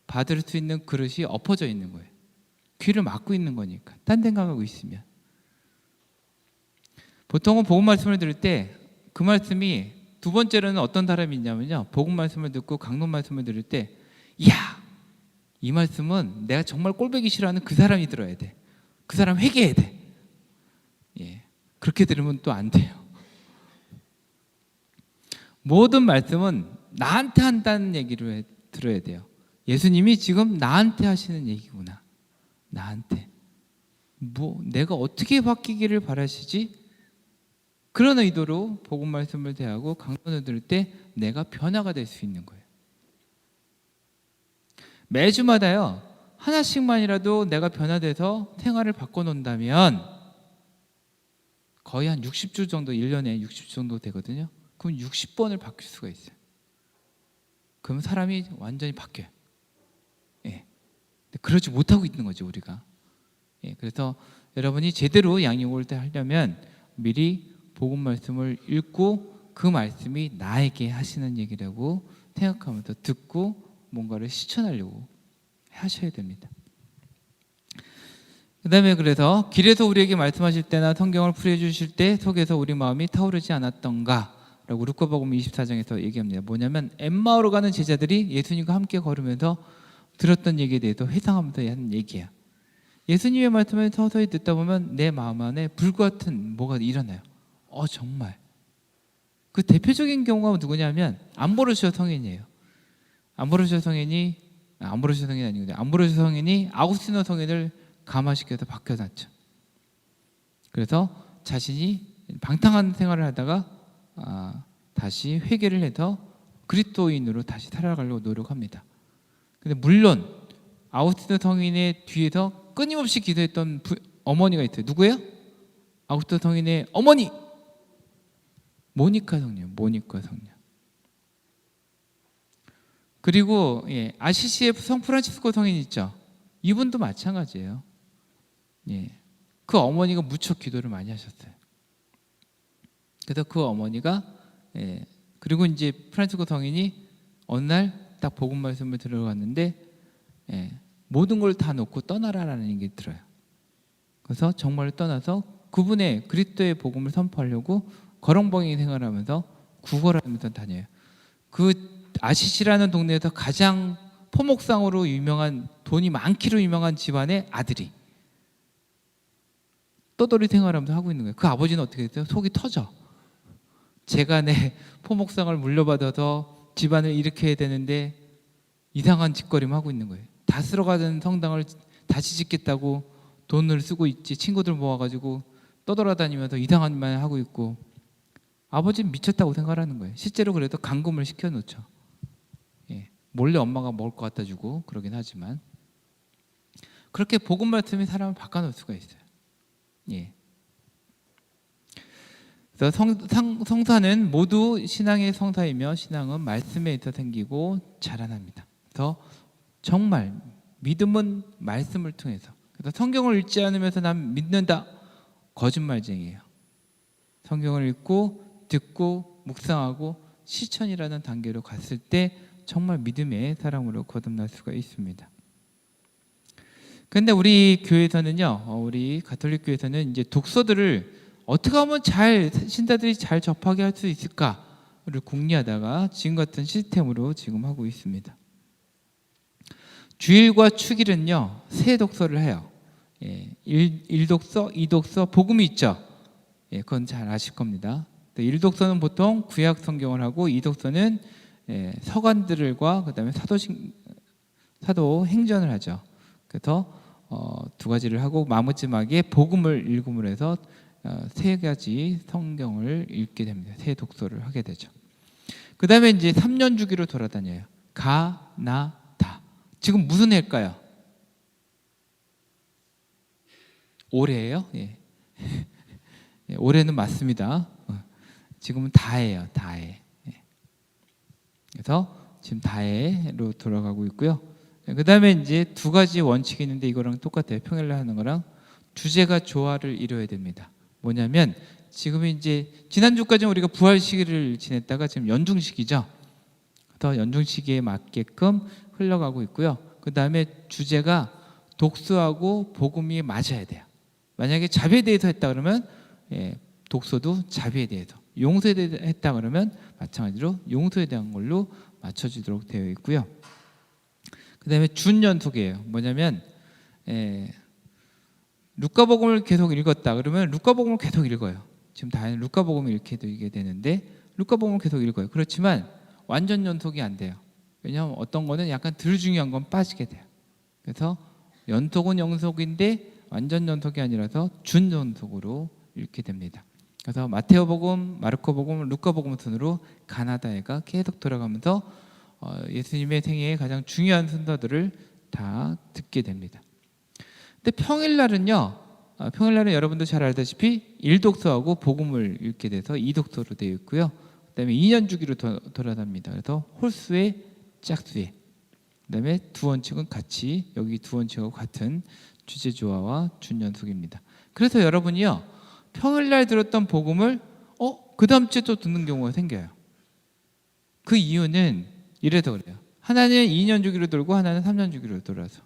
[SPEAKER 1] 받을 수 있는 그릇이 엎어져 있는 거예요. 귀를 막고 있는 거니까. 딴 생각하고 있으면. 보통은 복음 말씀을 들을 때 그 말씀이 두 번째로는 어떤 사람이 있냐면요. 복음 말씀을 듣고 강론 말씀을 들을 때 이야! 이 말씀은 내가 정말 꼴보기 싫어하는 그 사람이 들어야 돼. 그 사람 회개해야 돼. 그렇게 들으면 또 안 돼요. 모든 말씀은 나한테 한다는 얘기를 들어야 돼요. 예수님이 지금 나한테 하시는 얘기구나. 나한테. 뭐 내가 어떻게 바뀌기를 바라시지? 그런 의도로 복음 말씀을 대하고 강론을 들을 때 내가 변화가 될 수 있는 거예요. 매주마다요 하나씩만이라도 내가 변화돼서 생활을 바꿔놓는다면 거의 한 60주 정도, 1년에 60주 정도 되거든요. 그럼 60번을 바뀔 수가 있어요. 그럼 사람이 완전히 바뀌어요. 예. 그러지 못하고 있는 거죠, 우리가. 예. 그래서 여러분이 제대로 양육을 하려면 미리 복음 말씀을 읽고 그 말씀이 나에게 하시는 얘기라고 생각하면서 듣고 뭔가를 실천하려고 하셔야 됩니다. 그 다음에 그래서 길에서 우리에게 말씀하실 때나 성경을 풀이해 주실 때 속에서 우리 마음이 타오르지 않았던가 라고 루카복음 24장에서 얘기합니다. 뭐냐면 엠마오로 가는 제자들이 예수님과 함께 걸으면서 들었던 얘기에 대해서 회상하면서 하는 얘기예요. 예수님의 말씀을 서서히 듣다 보면 내 마음 안에 불과 같은 뭐가 일어나요. 정말 그 대표적인 경우가 누구냐면 암브로시오 성인이에요. 암브로시오 성인이 아니군요. 암브로시오 성인이 아우구스티노 성인을 감화시켜서 바뀌어놨죠. 그래서 자신이 방탕한 생활을 하다가 다시 회개를 해서 그리스도인으로 다시 살아가려고 노력합니다. 근데 물론 아우구스티노 성인의 뒤에서 끊임없이 기도했던 어머니가 있어요. 누구예요? 아우구스티노 성인의 어머니 모니카 성녀. 그리고 아시시의 성 프란치스코 성인 있죠. 이분도 마찬가지예요. 그 어머니가 무척 기도를 많이 하셨어요. 그래서 그 어머니가 그리고 이제 프란치스코 성인이 어느 날 딱 복음 말씀을 들어갔는데 모든 걸 다 놓고 떠나라라는 얘기 들어요. 그래서 정말 떠나서 그분의 그리스도의 복음을 선포하려고 거렁벙이 생활하면서 구걸하면서 다녀요. 그 아시시라는 동네에서 가장 포목상으로 유명한 돈이 많기로 유명한 집안의 아들이 떠돌이 생활하면서 하고 있는 거예요. 그 아버지는 어떻게 됐어요? 속이 터져. 제가 내 포목상을 물려받아서 집안을 일으켜야 되는데 이상한 짓거리만 하고 있는 거예요. 다 쓸어가는 성당을 다시 짓겠다고 돈을 쓰고 있지. 친구들 모아가지고 떠돌아다니면서 이상한 말 하고 있고 아버지는 미쳤다고 생각하는 거예요. 실제로 그래도 감금을 시켜놓죠. 몰래 엄마가 먹을 것 갖다 주고 그러긴 하지만 그렇게 복음 말씀이 사람을 바꿔놓을 수가 있어요. 그래서 성사는 모두 신앙의 성사이며 신앙은 말씀에 있어 생기고 자라납니다. 그래서 정말 믿음은 말씀을 통해서. 그래서 성경을 읽지 않으면서 난 믿는다. 거짓말쟁이에요. 성경을 읽고 듣고 묵상하고 실천이라는 단계로 갔을 때 정말 믿음의 사람으로 거듭날 수가 있습니다. 그런데 우리 교회에서는요, 우리 가톨릭 교회에서는 이제 독서들을 어떻게 하면 신자들이 잘 접하게 할 수 있을까를 궁리하다가 지금 같은 시스템으로 지금 하고 있습니다. 주일과 축일은요, 세 독서를 해요. 1독서, 2독서, 복음이 있죠. 그건 잘 아실 겁니다. 1독서는 보통 구약 성경을 하고 2독서는 서간들과 그다음에 사도 행전을 하죠. 그래서 두 가지를 하고 마지막에 복음을 읽음으로 해서 세 가지 성경을 읽게 됩니다. 세 독서를 하게 되죠. 그 다음에 이제 3년 주기로 돌아다녀요. 가, 나, 다. 지금 무슨 해일까요? 올해예요? 올해는 맞습니다. 지금은 다해요. 다해. 그래서 지금 다해로 돌아가고 있고요. 그 다음에 이제 두 가지 원칙이 있는데 이거랑 똑같아요. 평일날 하는 거랑 주제가 조화를 이뤄야 됩니다. 뭐냐면 지금 이제 지난주까지 우리가 부활 시기를 지냈다가 지금 연중 시기죠. 그래서 연중 시기에 맞게끔 흘러가고 있고요. 그 다음에 주제가 독서하고 복음이 맞아야 돼요. 만약에 자비에 대해서 했다 그러면 독서도 자비에 대해서, 용서에 대해서 했다 그러면 마찬가지로 용서에 대한 걸로 맞춰지도록 되어 있고요. 그 다음에 준연속이에요. 뭐냐면 루카복음을 계속 읽었다 그러면 루카복음을 계속 읽어요. 지금 다행히 루카복음을 읽게 되는데 루카복음을 계속 읽어요. 그렇지만 완전 연속이 안 돼요. 왜냐하면 어떤 거는 약간 덜 중요한 건 빠지게 돼요. 그래서 연속은 연속인데 완전 연속이 아니라서 준연속으로 읽게 됩니다. 그래서 마테오복음, 마르코복음, 루카복음 순으로 가나다해가 계속 돌아가면서 예수님의 생애의 가장 중요한 순서들을 다 듣게 됩니다. 근데 평일날은요, 평일날은 여러분도 잘 알다시피 1독서하고 복음을 읽게 돼서 2독서로 되어 있고요. 그다음에 2년 주기로 돌아갑니다. 그래서 홀수의 짝수의. 그다음에 두 원칙은 같이 여기 두 원칙하고 같은 주제 조화와 준연속입니다. 그래서 여러분이요, 평일날 들었던 복음을 그 다음 주에 또 듣는 경우가 생겨요. 그 이유는 이래서 그래요. 하나는 2년 주기로 돌고 하나는 3년 주기로 돌아서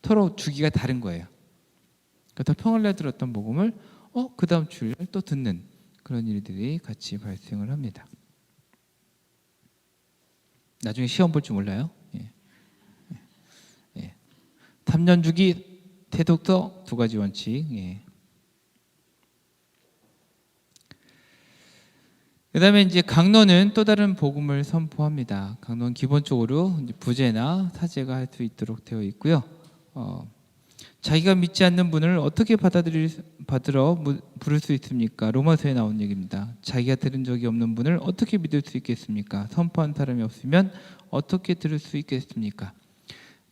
[SPEAKER 1] 서로 주기가 다른 거예요. 그래서 평일날 들었던 복음을 그 다음 주일 또 듣는 그런 일들이 같이 발생을 합니다. 나중에 시험 볼 줄 몰라요. 3년 주기, 태독서 두 가지 원칙. 그다음에 이제 강론은 또 다른 복음을 선포합니다. 강론 기본적으로 이제 부제나 사제가 할 수 있도록 되어 있고요. 자기가 믿지 않는 분을 어떻게 받들어 부를 수 있습니까? 로마서에 나온 얘기입니다. 자기가 들은 적이 없는 분을 어떻게 믿을 수 있겠습니까? 선포한 사람이 없으면 어떻게 들을 수 있겠습니까?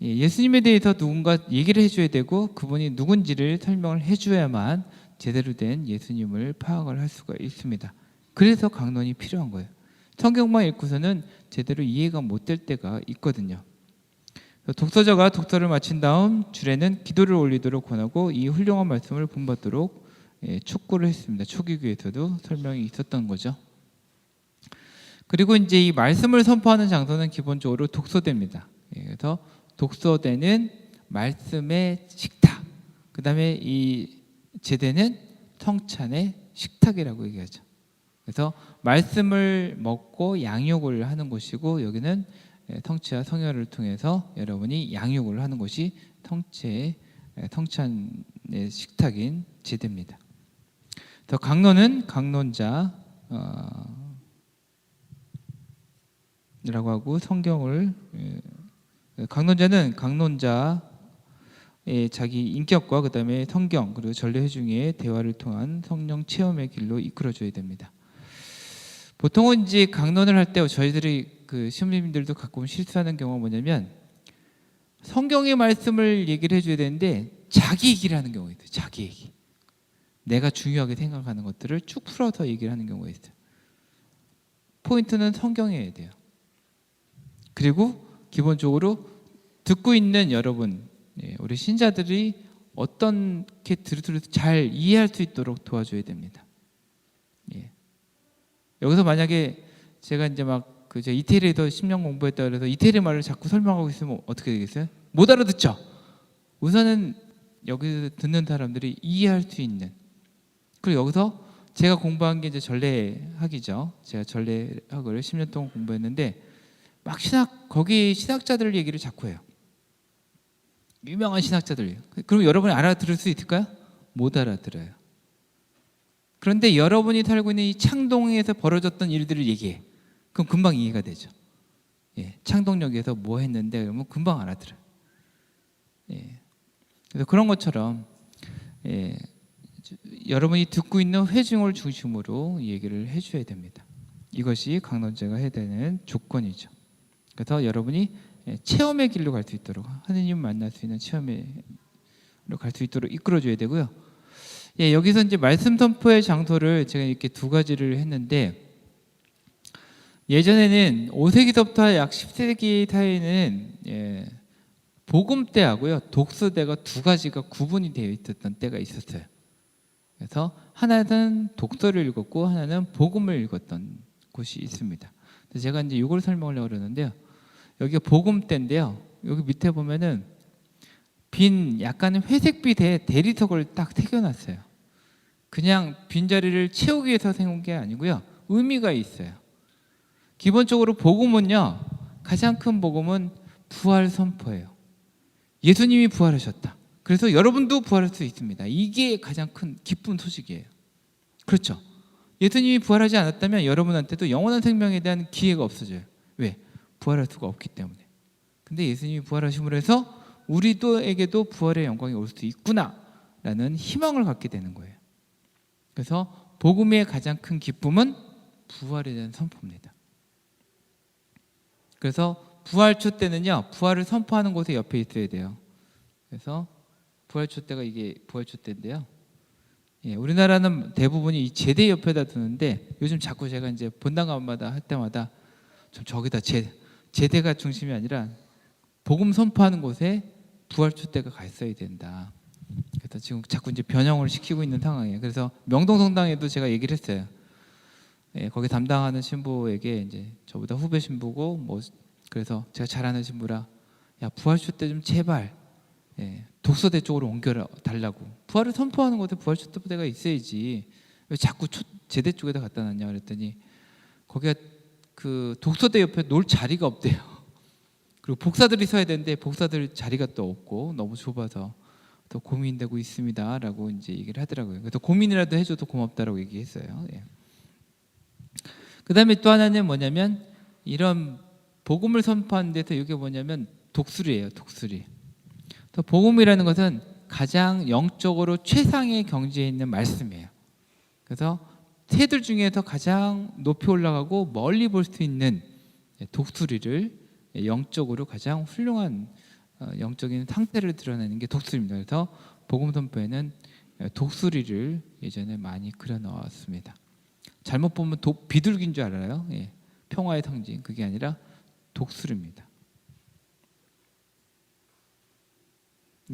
[SPEAKER 1] 예수님에 대해서 누군가 얘기를 해줘야 되고 그분이 누군지를 설명을 해줘야만 제대로 된 예수님을 파악을 할 수가 있습니다. 그래서 강론이 필요한 거예요. 성경만 읽고서는 제대로 이해가 못 될 때가 있거든요. 독서자가 독서를 마친 다음 주례는 기도를 올리도록 권하고 이 훌륭한 말씀을 본받도록 촉구를 했습니다. 초기교에서도 설명이 있었던 거죠. 그리고 이제 이 말씀을 선포하는 장소는 기본적으로 독서대입니다. 그래서 독서대는 말씀의 식탁, 그 다음에 이 제대는 성찬의 식탁이라고 얘기하죠. 그래서 말씀을 먹고 양육을 하는 곳이고 여기는 성취와 성혈을 통해서 여러분이 양육을 하는 곳이 성찬의 식탁인 제대입니다. 더 강론은 강론자 라고 하고 성경을 강론자는 강론자의 자기 인격과 그 다음에 성경 그리고 전례 중에 대화를 통한 성령 체험의 길로 이끌어줘야 됩니다. 보통은 이제 강론을 할 때 저희들이 그 시험님들도 가끔 실수하는 경우가 뭐냐면 성경의 말씀을 얘기를 해줘야 되는데 자기 얘기를 하는 경우가 있어요. 자기 얘기. 내가 중요하게 생각하는 것들을 쭉 풀어서 얘기를 하는 경우가 있어요. 포인트는 성경이어야 돼요. 그리고 기본적으로 듣고 있는 여러분, 우리 신자들이 어떻게 들어서 잘 이해할 수 있도록 도와줘야 됩니다. 여기서 만약에 제가 이제 막 저 이태리에서 10년 공부했다 그래서 이태리 말을 자꾸 설명하고 있으면 어떻게 되겠어요? 못 알아듣죠. 우선은 여기서 듣는 사람들이 이해할 수 있는. 그리고 여기서 제가 공부한 게 이제 전례학이죠. 제가 전례학을 10년 동안 공부했는데 막 거기 신학자들 얘기를 자꾸 해요. 유명한 신학자들. 그럼 여러분이 알아들을 수 있을까요? 못 알아들어요. 그런데 여러분이 살고 있는 이 창동에서 벌어졌던 일들을 얘기해. 그럼 금방 이해가 되죠. 창동역에서 뭐 했는데 그러면 금방 알아들어요. 그래서 그런 것처럼 여러분이 듣고 있는 회중을 중심으로 얘기를 해줘야 됩니다. 이것이 강론자가 해야 되는 조건이죠. 그래서 여러분이 체험의 길로 갈 수 있도록 하느님 만날 수 있는 체험으로 갈 수 있도록 이끌어줘야 되고요. 여기서 이제 말씀 선포의 장소를 제가 이렇게 두 가지를 했는데 예전에는 5세기부터 약 10세기 사이에는 복음 때하고요 독서 때가 두 가지가 구분이 되어 있었던 때가 있었어요. 그래서 하나는 독서를 읽었고 하나는 복음을 읽었던 곳이 있습니다. 그래서 제가 이제 이걸 설명하려고 그러는데요. 여기가 복음 때인데요. 여기 밑에 보면은 빈 약간 회색빛에 대리석을 딱 새겨놨어요. 그냥 빈자리를 채우기 위해서 세운 게 아니고요. 의미가 있어요. 기본적으로 복음은요. 가장 큰 복음은 부활 선포예요. 예수님이 부활하셨다. 그래서 여러분도 부활할 수 있습니다. 이게 가장 큰 기쁜 소식이에요. 그렇죠? 예수님이 부활하지 않았다면 여러분한테도 영원한 생명에 대한 기회가 없어져요. 왜? 부활할 수가 없기 때문에. 근데 예수님이 부활하심으로 해서 우리도에게도 부활의 영광이 올 수 있구나 라는 희망을 갖게 되는 거예요. 그래서 복음의 가장 큰 기쁨은 부활에 대한 선포입니다. 그래서 부활초 때는요, 부활을 선포하는 곳에 옆에 있어야 돼요. 그래서 부활초 때가 이게 부활초 때인데요. 예, 우리나라는 대부분이 이 제대 옆에다 두는데 요즘 자꾸 제가 이제 본당가마다 할 때마다 좀 저기다 제대가 중심이 아니라 복음 선포하는 곳에 부활초 때가 가 있어야 된다. 그래서 지금 자꾸 이제 변형을 시키고 있는 상황이에요. 그래서 명동성당에도 제가 얘기를 했어요. 예, 거기 담당하는 신부에게 이제 저보다 후배 신부고 뭐 그래서 제가 잘하는 신부라 야 부활초 때 좀 제발 독서대 쪽으로 옮겨 달라고. 부활을 선포하는 곳에 부활초 때가 있어야지 왜 자꾸 제대 쪽에다 갖다 놨냐 그랬더니 거기가 그 독서대 옆에 놀 자리가 없대요. 그리고 복사들이 서야 되는데 복사들 자리가 또 없고 너무 좁아서 또 고민되고 있습니다라고 이제 얘기를 하더라고요. 그래서 고민이라도 해줘도 고맙다라고 얘기했어요. 예. 그다음에 또 하나는 뭐냐면 이런 복음을 선포하는 데서 이게 뭐냐면 독수리예요. 독수리. 또 복음이라는 것은 가장 영적으로 최상의 경지에 있는 말씀이에요. 그래서 새들 중에서 가장 높이 올라가고 멀리 볼 수 있는 독수리를 영적으로 가장 훌륭한 영적인 상태를 드러내는 게 독수리입니다. 그래서 복음 선포에는 독수리를 예전에 많이 그려 넣었습니다. 잘못 보면 비둘기인 줄 알아요. 예. 평화의 상징. 그게 아니라 독수리입니다.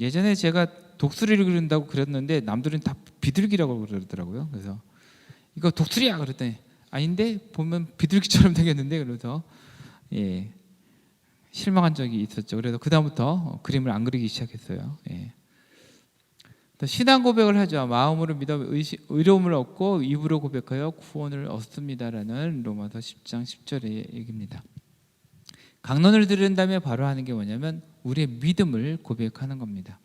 [SPEAKER 1] 예전에 제가 독수리를 그린다고 그렸는데 남들은 다 비둘기라고 그러더라고요. 그래서 이거 독수리야 그랬더니 아닌데 보면 비둘기처럼 생겼는데 그래서 실망한 적이 있었죠. 그래서 그 다음부터 그림을 안 그리기 시작했어요. 또 신앙 고백을 하죠. 마음으로 믿어 의로움을 얻고 입으로 고백하여 구원을 얻습니다라는 로마서 10장 10절의 얘기입니다. 강론을 들은 다음에 바로 하는 게 뭐냐면 우리의 믿음을 고백하는 겁니다.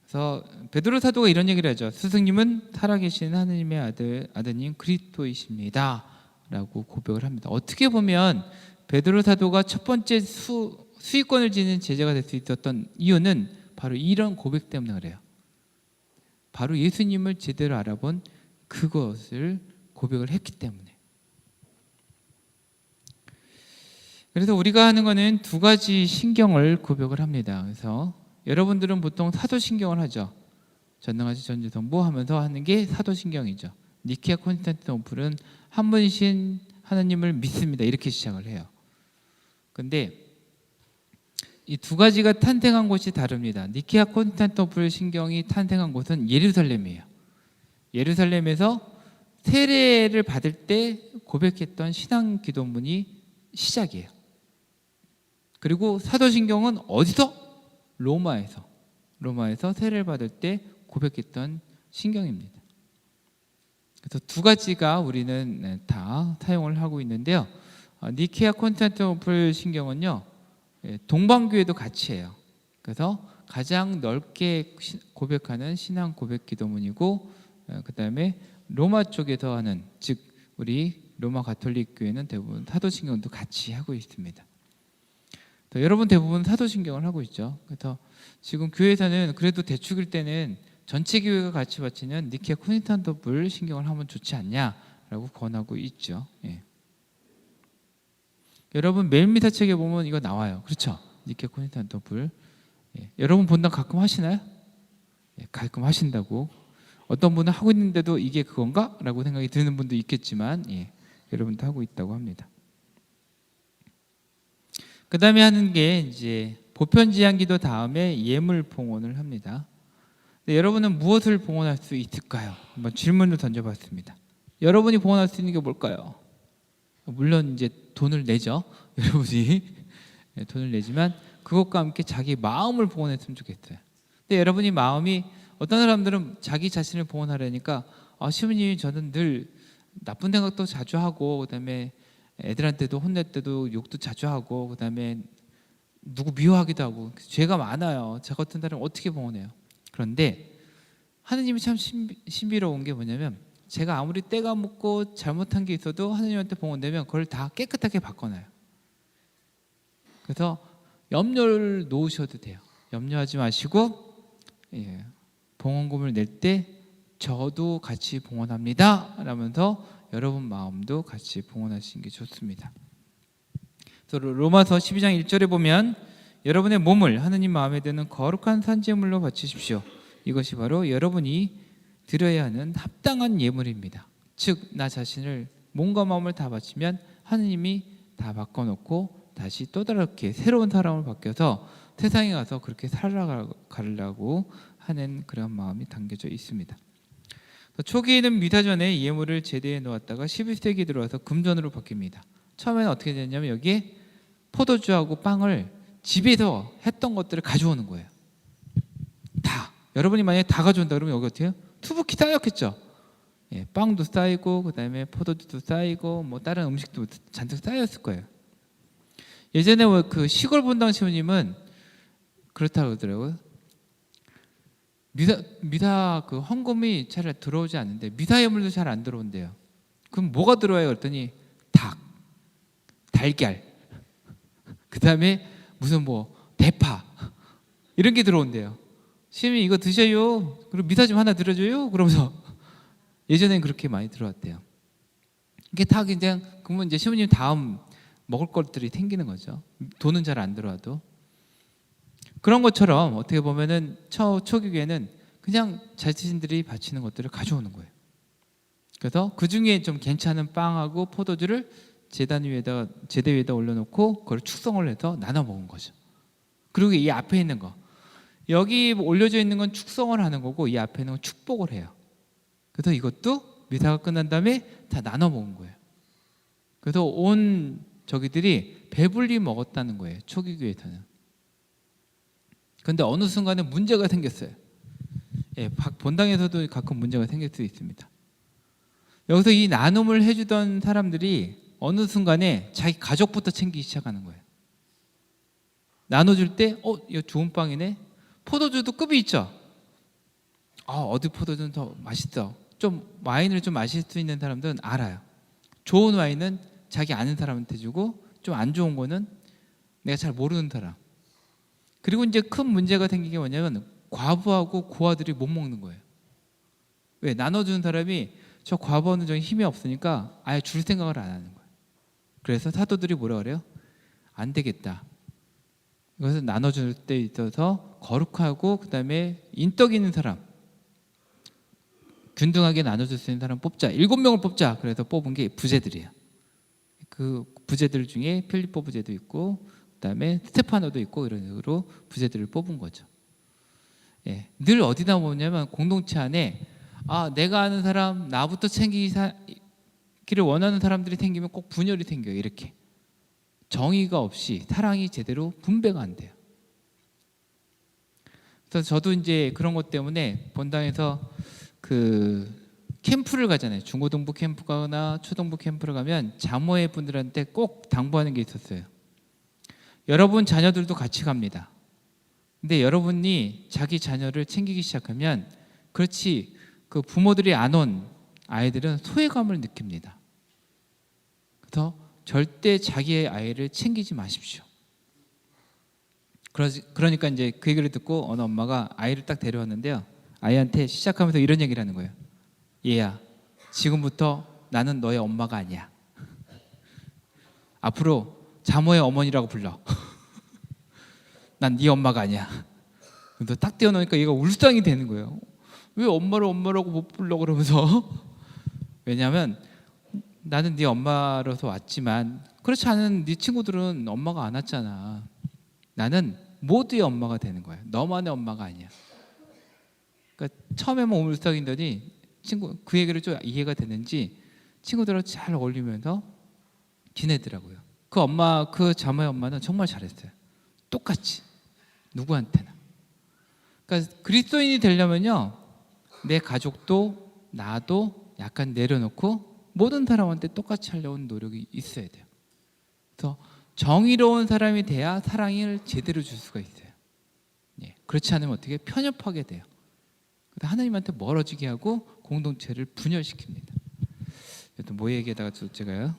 [SPEAKER 1] 그래서 베드로 사도가 이런 얘기를 하죠. 스승님은 살아계신 하느님의 아드님 그리스도이십니다 라고 고백을 합니다. 어떻게 보면 베드로 사도가 첫 번째 수익권을 지닌 제자가 될 수 있었던 이유는 바로 이런 고백 때문에 그래요. 바로 예수님을 제대로 알아본 그것을 고백을 했기 때문에. 그래서 우리가 하는 거는 두 가지 신경을 고백을 합니다. 그래서 여러분들은 보통 사도신경을 하죠. 전능하신 전지성부 하면서 하는 게 사도신경이죠. 니케아 콘스탄티노플은 한 분이신 하나님을 믿습니다. 이렇게 시작을 해요. 근데 이 두 가지가 탄생한 곳이 다릅니다. 니케아 콘스탄티노플 신경이 탄생한 곳은 예루살렘이에요. 예루살렘에서 세례를 받을 때 고백했던 신앙 기도문이 시작이에요. 그리고 사도신경은 어디서? 로마에서 세례를 받을 때 고백했던 신경입니다. 그래서 두 가지가 우리는 다 사용을 하고 있는데요. 니케아 콘스탄티노플 신경은요, 동방교회도 같이 해요. 그래서 가장 넓게 고백하는 신앙 고백 기도문이고, 그 다음에 로마 쪽에서 하는, 즉 우리 로마 가톨릭 교회는 대부분 사도신경도 같이 하고 있습니다. 여러분 대부분 사도신경을 하고 있죠. 그래서 지금 교회에서는 그래도 대축일 때는 전체 교회가 같이 바치는 니케아 콘스탄티노플 신경을 하면 좋지 않냐라고 권하고 있죠. 예. 여러분 매일 미사 책에 보면 이거 나와요. 그렇죠? 니케아 콘스탄티노플. 예. 여러분 본당 가끔 하시나요? 예, 가끔 하신다고. 어떤 분은 하고 있는데도 이게 그건가? 라고 생각이 드는 분도 있겠지만 여러분도 하고 있다고 합니다. 그 다음에 하는 게 이제 보편지향기도 다음에 예물 봉헌을 합니다. 여러분은 무엇을 봉헌할 수 있을까요? 한번 질문을 던져봤습니다. 여러분이 봉헌할 수 있는 게 뭘까요? 물론 이제 돈을 내죠. 여러분이 돈을 내지만 그것과 함께 자기 마음을 봉헌했으면 좋겠어요. 근데 여러분이 마음이 어떤 사람들은 자기 자신을 봉헌하려니까 시부님 저는 늘 나쁜 생각도 자주 하고 그다음에 애들한테도 혼낼 때도 욕도 자주 하고 그다음에 누구 미워하기도 하고 죄가 많아요. 저 같은 사람 어떻게 봉헌해요? 그런데 하느님이 참 신비로운 게 뭐냐면 제가 아무리 때가 묻고 잘못한 게 있어도 하느님한테 봉헌되면 그걸 다 깨끗하게 바꿔놔요. 그래서 염려를 놓으셔도 돼요. 염려하지 마시고 봉헌금을 낼 때 저도 같이 봉헌합니다 라면서 여러분 마음도 같이 봉헌하시는 게 좋습니다. 그래서 로마서 12장 1절에 보면 여러분의 몸을 하느님 마음에 드는 거룩한 산제물로 바치십시오. 이것이 바로 여러분이 드려야 하는 합당한 예물입니다. 즉 나 자신을 몸과 마음을 다 바치면 하느님이 다 바꿔놓고 다시 또 다르게 새로운 사람을 바뀌어서 세상에 가서 그렇게 살아가려고 하는 그런 마음이 담겨져 있습니다. 초기에는 미사전에 예물을 제대에 놓았다가 11세기 들어와서 금전으로 바뀝니다. 처음에는 어떻게 됐냐면 여기에 포도주하고 빵을 집에서 했던 것들을 가져오는 거예요. 다. 여러분이 만약에 다 가져온다 그러면 여기 어떻게 해요? 투부키 쌓였겠죠. 예, 빵도 쌓이고 그다음에 포도주도 쌓이고 뭐 다른 음식도 잔뜩 쌓였을 거예요. 예전에 그 시골 본당 시호님은 그렇다고 그러더라고요. 미사 그 헌금이 잘 들어오지 않는데 미사 예물도 잘 안 들어온대요. 그럼 뭐가 들어와요? 그랬더니 닭, 달걀, 그다음에 무슨 뭐 대파 이런 게 들어온대요. 시민이 이거 드셔요. 그리고 미사 좀 하나 들어줘요. 그러면서 예전엔 그렇게 많이 들어왔대요. 이게 다 그냥 그러면 이제 시민님 다음 먹을 것들이 생기는 거죠. 돈은 잘 안 들어와도. 그런 것처럼 어떻게 보면은 초기에는 그냥 자신들이 바치는 것들을 가져오는 거예요. 그래서 그 중에 좀 괜찮은 빵하고 포도주를 제대 위에다 올려놓고 그걸 축성을 해서 나눠 먹은 거죠. 그리고 이 앞에 있는 거 여기 올려져 있는 건 축성을 하는 거고 이 앞에 있는 건 축복을 해요. 그래서 이것도 미사가 끝난 다음에 다 나눠 먹은 거예요. 그래서 온 저기들이 배불리 먹었다는 거예요. 초기 교회에서는. 그런데 어느 순간에 문제가 생겼어요. 예, 본당에서도 가끔 문제가 생길 수 있습니다. 여기서 이 나눔을 해주던 사람들이 어느 순간에 자기 가족부터 챙기기 시작하는 거예요. 나눠줄 때 이거 좋은 빵이네. 포도주도 급이 있죠. 어디 포도주는 더 맛있어. 좀 와인을 좀 마실 수 있는 사람들은 알아요. 좋은 와인은 자기 아는 사람한테 주고 좀 안 좋은 거는 내가 잘 모르는 사람. 그리고 이제 큰 문제가 생긴 게 뭐냐면 과부하고 고아들이 못 먹는 거예요. 왜? 나눠주는 사람이 저 과부하는 좀 힘이 없으니까 아예 줄 생각을 안 하는 거예요. 그래서 사도들이 뭐라 그래요? 안 되겠다. 이것을 나눠줄 때 있어서 거룩하고 그다음에 인덕 있는 사람, 균등하게 나눠줄 수 있는 사람 뽑자. 7명을 뽑자. 그래서 뽑은 게 부제들이에요. 그 부제들 중에 필리포 부제도 있고 그다음에 스테파노도 있고 이런 식으로 부제들을 뽑은 거죠. 예, 늘 어디다 보냐면 공동체 안에 내가 아는 사람 나부터 챙기기를 원하는 사람들이 생기면 꼭 분열이 생겨요. 이렇게 정의가 없이 사랑이 제대로 분배가 안 돼요. 그래서 저도 이제 그런 것 때문에 본당에서 그 캠프를 가잖아요. 중고등부 캠프나 초등부 캠프를 가면 자모회 분들한테 꼭 당부하는 게 있었어요. 여러분 자녀들도 같이 갑니다. 근데 여러분이 자기 자녀를 챙기기 시작하면 그렇지 그 부모들이 안 온 아이들은 소외감을 느낍니다. 그래서 절대 자기의 아이를 챙기지 마십시오. 그러니까 이제 그 얘기를 듣고 어느 엄마가 아이를 딱 데려왔는데요. 아이한테 시작하면서 이런 얘기를 하는 거예요. 얘야, 지금부터 나는 너의 엄마가 아니야. 앞으로 자모의 어머니라고 불러. 난 네 엄마가 아니야. 근데 딱 떼어놓으니까 얘가 울상이 되는 거예요. 왜 엄마라고 못 불러 그러면서 왜냐하면 나는 네 엄마로서 왔지만 그렇지 않은 네 친구들은 엄마가 안 왔잖아. 나는 모두의 엄마가 되는 거야. 너만의 엄마가 아니야. 그러니까 처음에만 울상이더니 그 얘기를 좀 이해가 됐는지 친구들하고 잘 어울리면서 지내더라고요. 그 자모의 엄마는 정말 잘했어요. 똑같이 누구한테나. 그러니까 그리스도인이 되려면요, 내 가족도 나도 약간 내려놓고 모든 사람한테 똑같이 하려는 노력이 있어야 돼요. 그래서 정의로운 사람이 돼야 사랑을 제대로 줄 수가 있어요. 예, 그렇지 않으면 어떻게 편협하게 돼요. 하나님한테 멀어지게 하고 공동체를 분열시킵니다. 뭐 얘기하다가 제가요.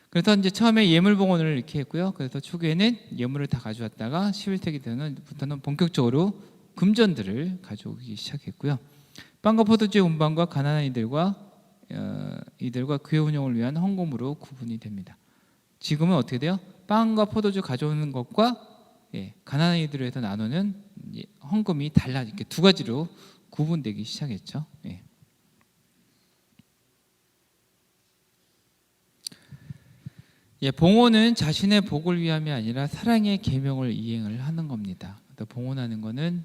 [SPEAKER 1] 그래서 이제 처음에 예물봉헌을 이렇게 했고요. 그래서 초기에는 예물을 다 가져왔다가 11세기 때부터는 본격적으로 금전들을 가져오기 시작했고요. 빵과 포도주의 운반과 가난한 이들과 교회 운영을 위한 헌금으로 구분이 됩니다. 지금은 어떻게 돼요? 빵과 포도주 가져오는 것과 가난한 이들을 위해서 나누는 헌금이 달라, 이렇게 두 가지로 구분되기 시작했죠. 봉헌은 자신의 복을 위함이 아니라 사랑의 계명을 이행을 하는 겁니다. 봉헌하는 것은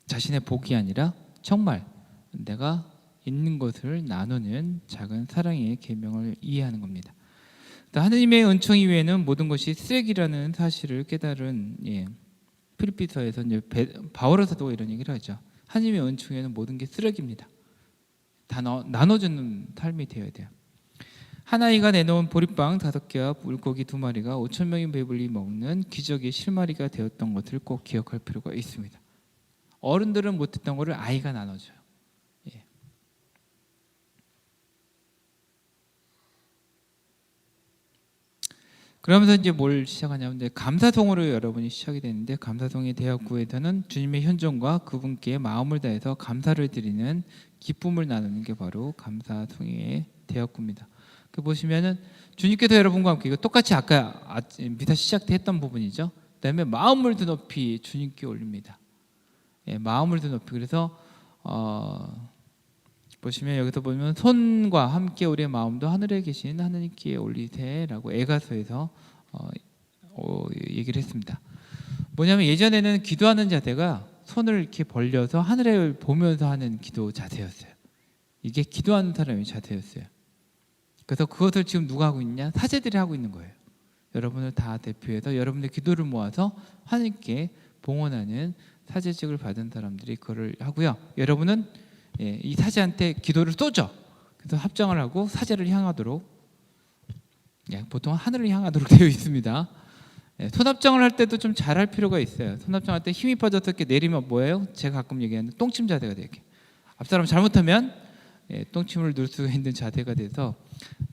[SPEAKER 1] 자신의 복이 아니라 정말 내가 있는 것을 나누는 작은 사랑의 계명을 이해하는 겁니다. 하느님의 은총 이외에는 모든 것이 쓰레기라는 사실을 깨달은 필립비서에서 바울 사도가 이런 얘기를 하죠. 하느님의 은총에는 모든 게 쓰레기입니다. 다 나눠주는 삶이 되어야 돼요. 한 아이가 내놓은 보리빵 5개와 물고기 2마리가 5,000명이 배불리 먹는 기적의 실마리가 되었던 것을 꼭 기억할 필요가 있습니다. 어른들은 못했던 것을 아이가 나눠줘요. 그러면서 이제 뭘 시작하냐면 감사송으로 여러분이 시작이 되는데, 감사송의 대학구에서는 주님의 현존과 그분께 마음을 다해서 감사를 드리는 기쁨을 나누는 게 바로 감사송의 대학구입니다. 그 보시면은 주님께서 여러분과 함께, 이거 똑같이 아까 미사 시작 때 했던 부분이죠. 그다음에 마음을 더 높이 주님께 올립니다. 마음을 더 높이. 그래서 보시면 여기서 보면 손과 함께 우리의 마음도 하늘에 계신 하느님께 올리세라고 에가서에서 얘기를 했습니다. 뭐냐면 예전에는 기도하는 자세가 손을 이렇게 벌려서 하늘을 보면서 하는 기도 자세였어요. 이게 기도하는 사람의 자세였어요. 그래서 그것을 지금 누가 하고 있냐? 사제들이 하고 있는 거예요. 여러분을 다 대표해서 여러분의 기도를 모아서 하나님께 봉헌하는 사제직을 받은 사람들이 그걸 하고요. 여러분은 이 사제한테 기도를 쏘죠. 그래서 합장을 하고 사제를 향하도록, 보통 하늘을 향하도록 되어 있습니다. 손합장을 할 때도 좀 잘할 필요가 있어요. 손합장할 때 힘이 빠져서 이렇게 내리면 뭐예요? 제가 가끔 얘기하는 똥침 자세가 돼요. 앞사람 잘못하면 똥침을 누를 수 있는 자세가 돼서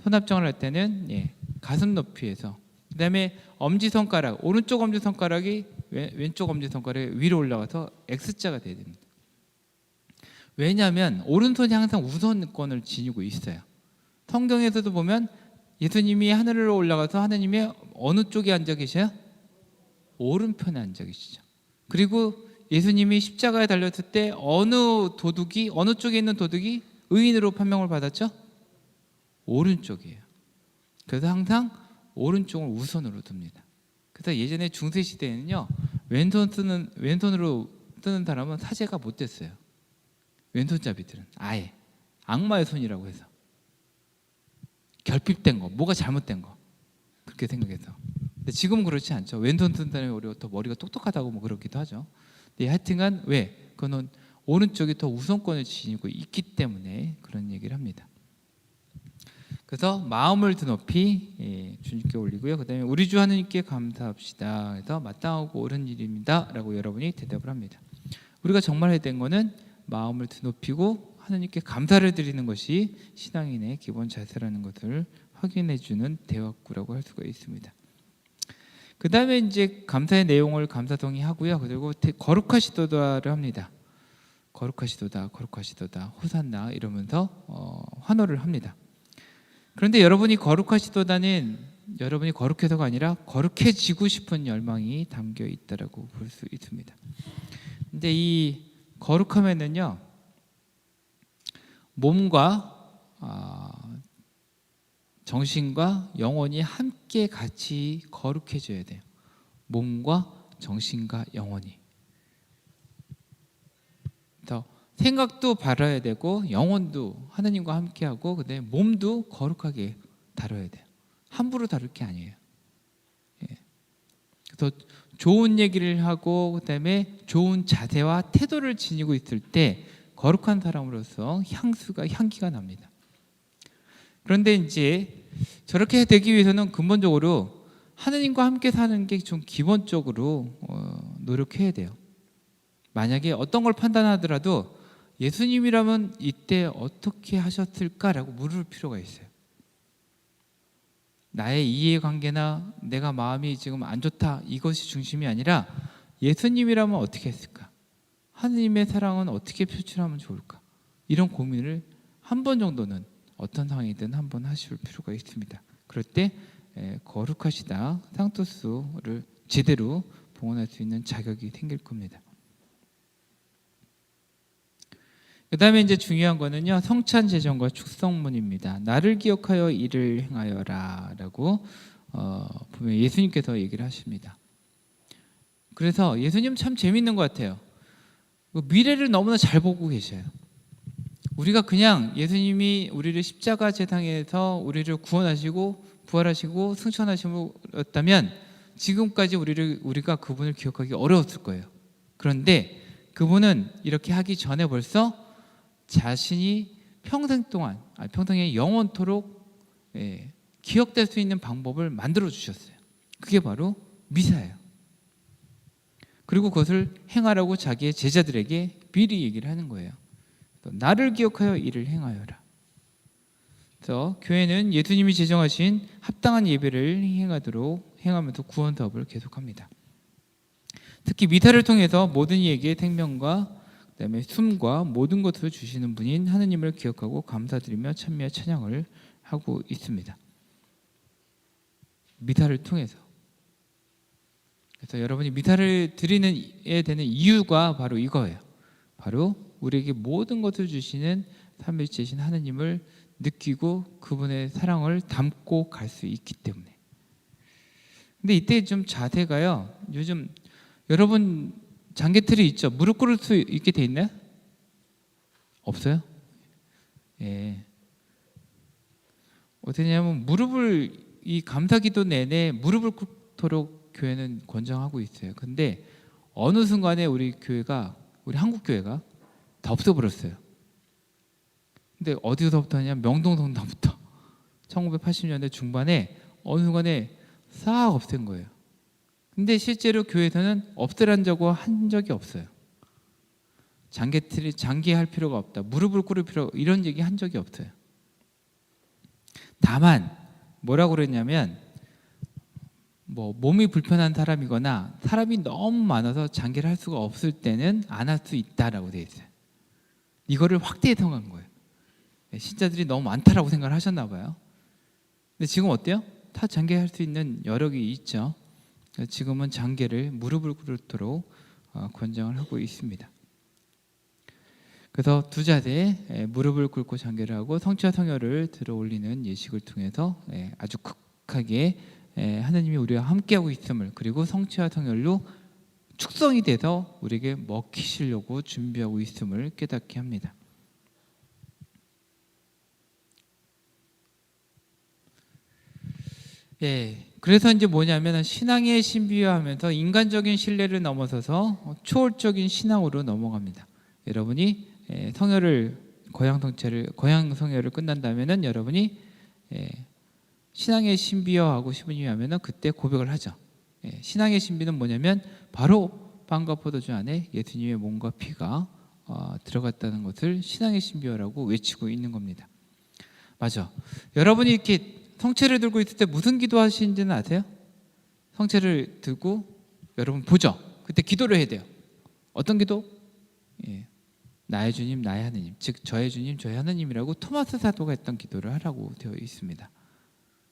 [SPEAKER 1] 손합장을 할 때는 가슴 높이에서, 그다음에 엄지손가락, 오른쪽 엄지손가락이 왼쪽 엄지손가락 위로 올라가서 X자가 돼야 됩니다. 왜냐하면 오른손이 항상 우선권을 지니고 있어요. 성경에서도 보면 예수님이 하늘로 올라가서 하느님의 어느 쪽에 앉아 계셔요? 오른편에 앉아 계시죠. 그리고 예수님이 십자가에 달렸을 때 어느 쪽에 있는 도둑이 의인으로 판명을 받았죠? 오른쪽이에요. 그래서 항상 오른쪽을 우선으로 둡니다. 그래서 예전에 중세 시대에는요, 왼손으로 뜨는 사람은 사제가 못 됐어요. 왼손잡이들은 아예 악마의 손이라고 해서, 결핍된 거, 뭐가 잘못된 거, 그렇게 생각해서. 근데 지금은 그렇지 않죠. 왼손 뜨는 사람이 더 머리가 똑똑하다고 뭐 그러기도 하죠. 근데 하여튼간 그거는 오른쪽이 더 우선권을 지니고 있기 때문에 그런 얘기를 합니다. 그래서 마음을 더 높이 주님께 올리고요. 그다음에 우리 주 하느님께 감사합시다. 그래서 마땅하고 옳은 일입니다라고 여러분이 대답을 합니다. 우리가 정말 해야 되는 거는 마음을 더 높이고 하느님께 감사를 드리는 것이 신앙인의 기본 자세라는 것을 확인해 주는 대화구라고 할 수가 있습니다. 그 다음에 이제 감사의 내용을 감사송이 하고요. 그리고 거룩하시도다를 합니다. 거룩하시도다, 거룩하시도다, 호산나 이러면서 환호를 합니다. 그런데 여러분이 거룩하시도다는 여러분이 거룩해서가 아니라 거룩해지고 싶은 열망이 담겨 있다라고 볼 수 있습니다. 근데 이 거룩함에는요, 몸과 정신과 영혼이 함께 같이 거룩해져야 돼요. 몸과 정신과 영혼이. 그래서 생각도 바라야 되고 영혼도 하느님과 함께하고, 그다음에 몸도 거룩하게 다뤄야 돼요. 함부로 다룰 게 아니에요. 그래서 좋은 얘기를 하고 그다음에 좋은 자세와 태도를 지니고 있을 때 거룩한 사람으로서 향기가 납니다. 그런데 이제 저렇게 되기 위해서는 근본적으로 하느님과 함께 사는 게 좀 기본적으로 노력해야 돼요. 만약에 어떤 걸 판단하더라도 예수님이라면 이때 어떻게 하셨을까라고 물을 필요가 있어요. 나의 이해관계나 내가 마음이 지금 안 좋다, 이것이 중심이 아니라 예수님이라면 어떻게 했을까? 하느님의 사랑은 어떻게 표출하면 좋을까? 이런 고민을 한 번 정도는 어떤 상황이든 한번 하실 필요가 있습니다. 그럴 때 거룩하시다 상토스를 제대로 봉헌할 수 있는 자격이 생길 겁니다. 그 다음에 이제 중요한 거는요, 성찬 제전과 축성문입니다. 나를 기억하여 이를 행하여라 라고 보면 예수님께서 얘기를 하십니다. 그래서 예수님 참 재밌는 것 같아요. 미래를 너무나 잘 보고 계셔요. 우리가 그냥 예수님이 우리를 십자가 제상에서 우리를 구원하시고 부활하시고 승천하셨다면 지금까지 우리가 그분을 기억하기 어려웠을 거예요. 그런데 그분은 이렇게 하기 전에 벌써 자신이 평생 동안, 평생에 영원토록 기억될 수 있는 방법을 만들어 주셨어요. 그게 바로 미사예요. 그리고 그것을 행하라고 자기의 제자들에게 미리 얘기를 하는 거예요. 나를 기억하여 이를 행하여라. 그래서 교회는 예수님이 제정하신 합당한 예배를 행하면서 구원 사업을 계속합니다. 특히 미사를 통해서 모든 이에게 생명과 그다음에 숨과 모든 것을 주시는 분인 하느님을 기억하고 감사드리며 찬미와 찬양을 하고 있습니다. 미사를 통해서. 그래서 여러분이 미사를 드리는 되는 이유가 바로 이거예요. 바로 우리에게 모든 것을 주시는 삼위일체이신 하느님을 느끼고 그분의 사랑을 담고 갈 수 있기 때문에. 근데 이때 좀 자세가요. 요즘 여러분 장계틀이 있죠. 무릎 꿇을 수 있게 돼 있나요? 없어요? 예. 어떠냐면 무릎을 이 감사기도 내내 무릎을 꿇도록 교회는 권장하고 있어요. 근데 어느 순간에 우리 한국 교회가 다 없어버렸어요. 근데 어디서부터 하냐면 명동성당부터 1980년대 중반에 어느 순간에 싹 없앤 거예요. 근데 실제로 교회에서는 없애라고 한 적이 없어요. 장기할 필요가 없다. 무릎을 꿇을 필요 이런 얘기 한 적이 없어요. 다만 뭐라고 그랬냐면 몸이 불편한 사람이거나 사람이 너무 많아서 장기를 할 수가 없을 때는 안 할 수 있다라고 되어 있어요. 이거를 확대 해석한 거예요. 신자들이 너무 많다라고 생각을 하셨나 봐요. 근데 지금 어때요? 다 장기할 수 있는 여력이 있죠. 지금은 장계를 무릎을 꿇도록 권장을 하고 있습니다. 그래서 두 자세 무릎을 꿇고 장계를 하고 성취와 성혈을 들어 올리는 예식을 통해서 아주 극하게 하나님이 우리와 함께하고 있음을, 그리고 성취와 성혈로 축성이 돼서 우리에게 먹히시려고 준비하고 있음을 깨닫게 합니다. 그래서 이제 뭐냐면 신앙의 신비화하면서 인간적인 신뢰를 넘어서서 초월적인 신앙으로 넘어갑니다. 여러분이 거양 성혈을 끝난다면은 여러분이 신앙의 신비화하고 싶으니 하면은 그때 고백을 하죠. 신앙의 신비는 뭐냐면 바로 빵과 포도주 안에 예수님의 몸과 피가 들어갔다는 것을 신앙의 신비화라고 외치고 있는 겁니다. 맞아. 여러분이 이렇게 성체를 들고 있을 때 무슨 기도하시는지는 아세요? 성체를 들고 여러분 보죠. 그때 기도를 해야 돼요. 어떤 기도? 나의 주님, 나의 하느님, 즉 저의 주님, 저의 하느님이라고 토마스 사도가 했던 기도를 하라고 되어 있습니다.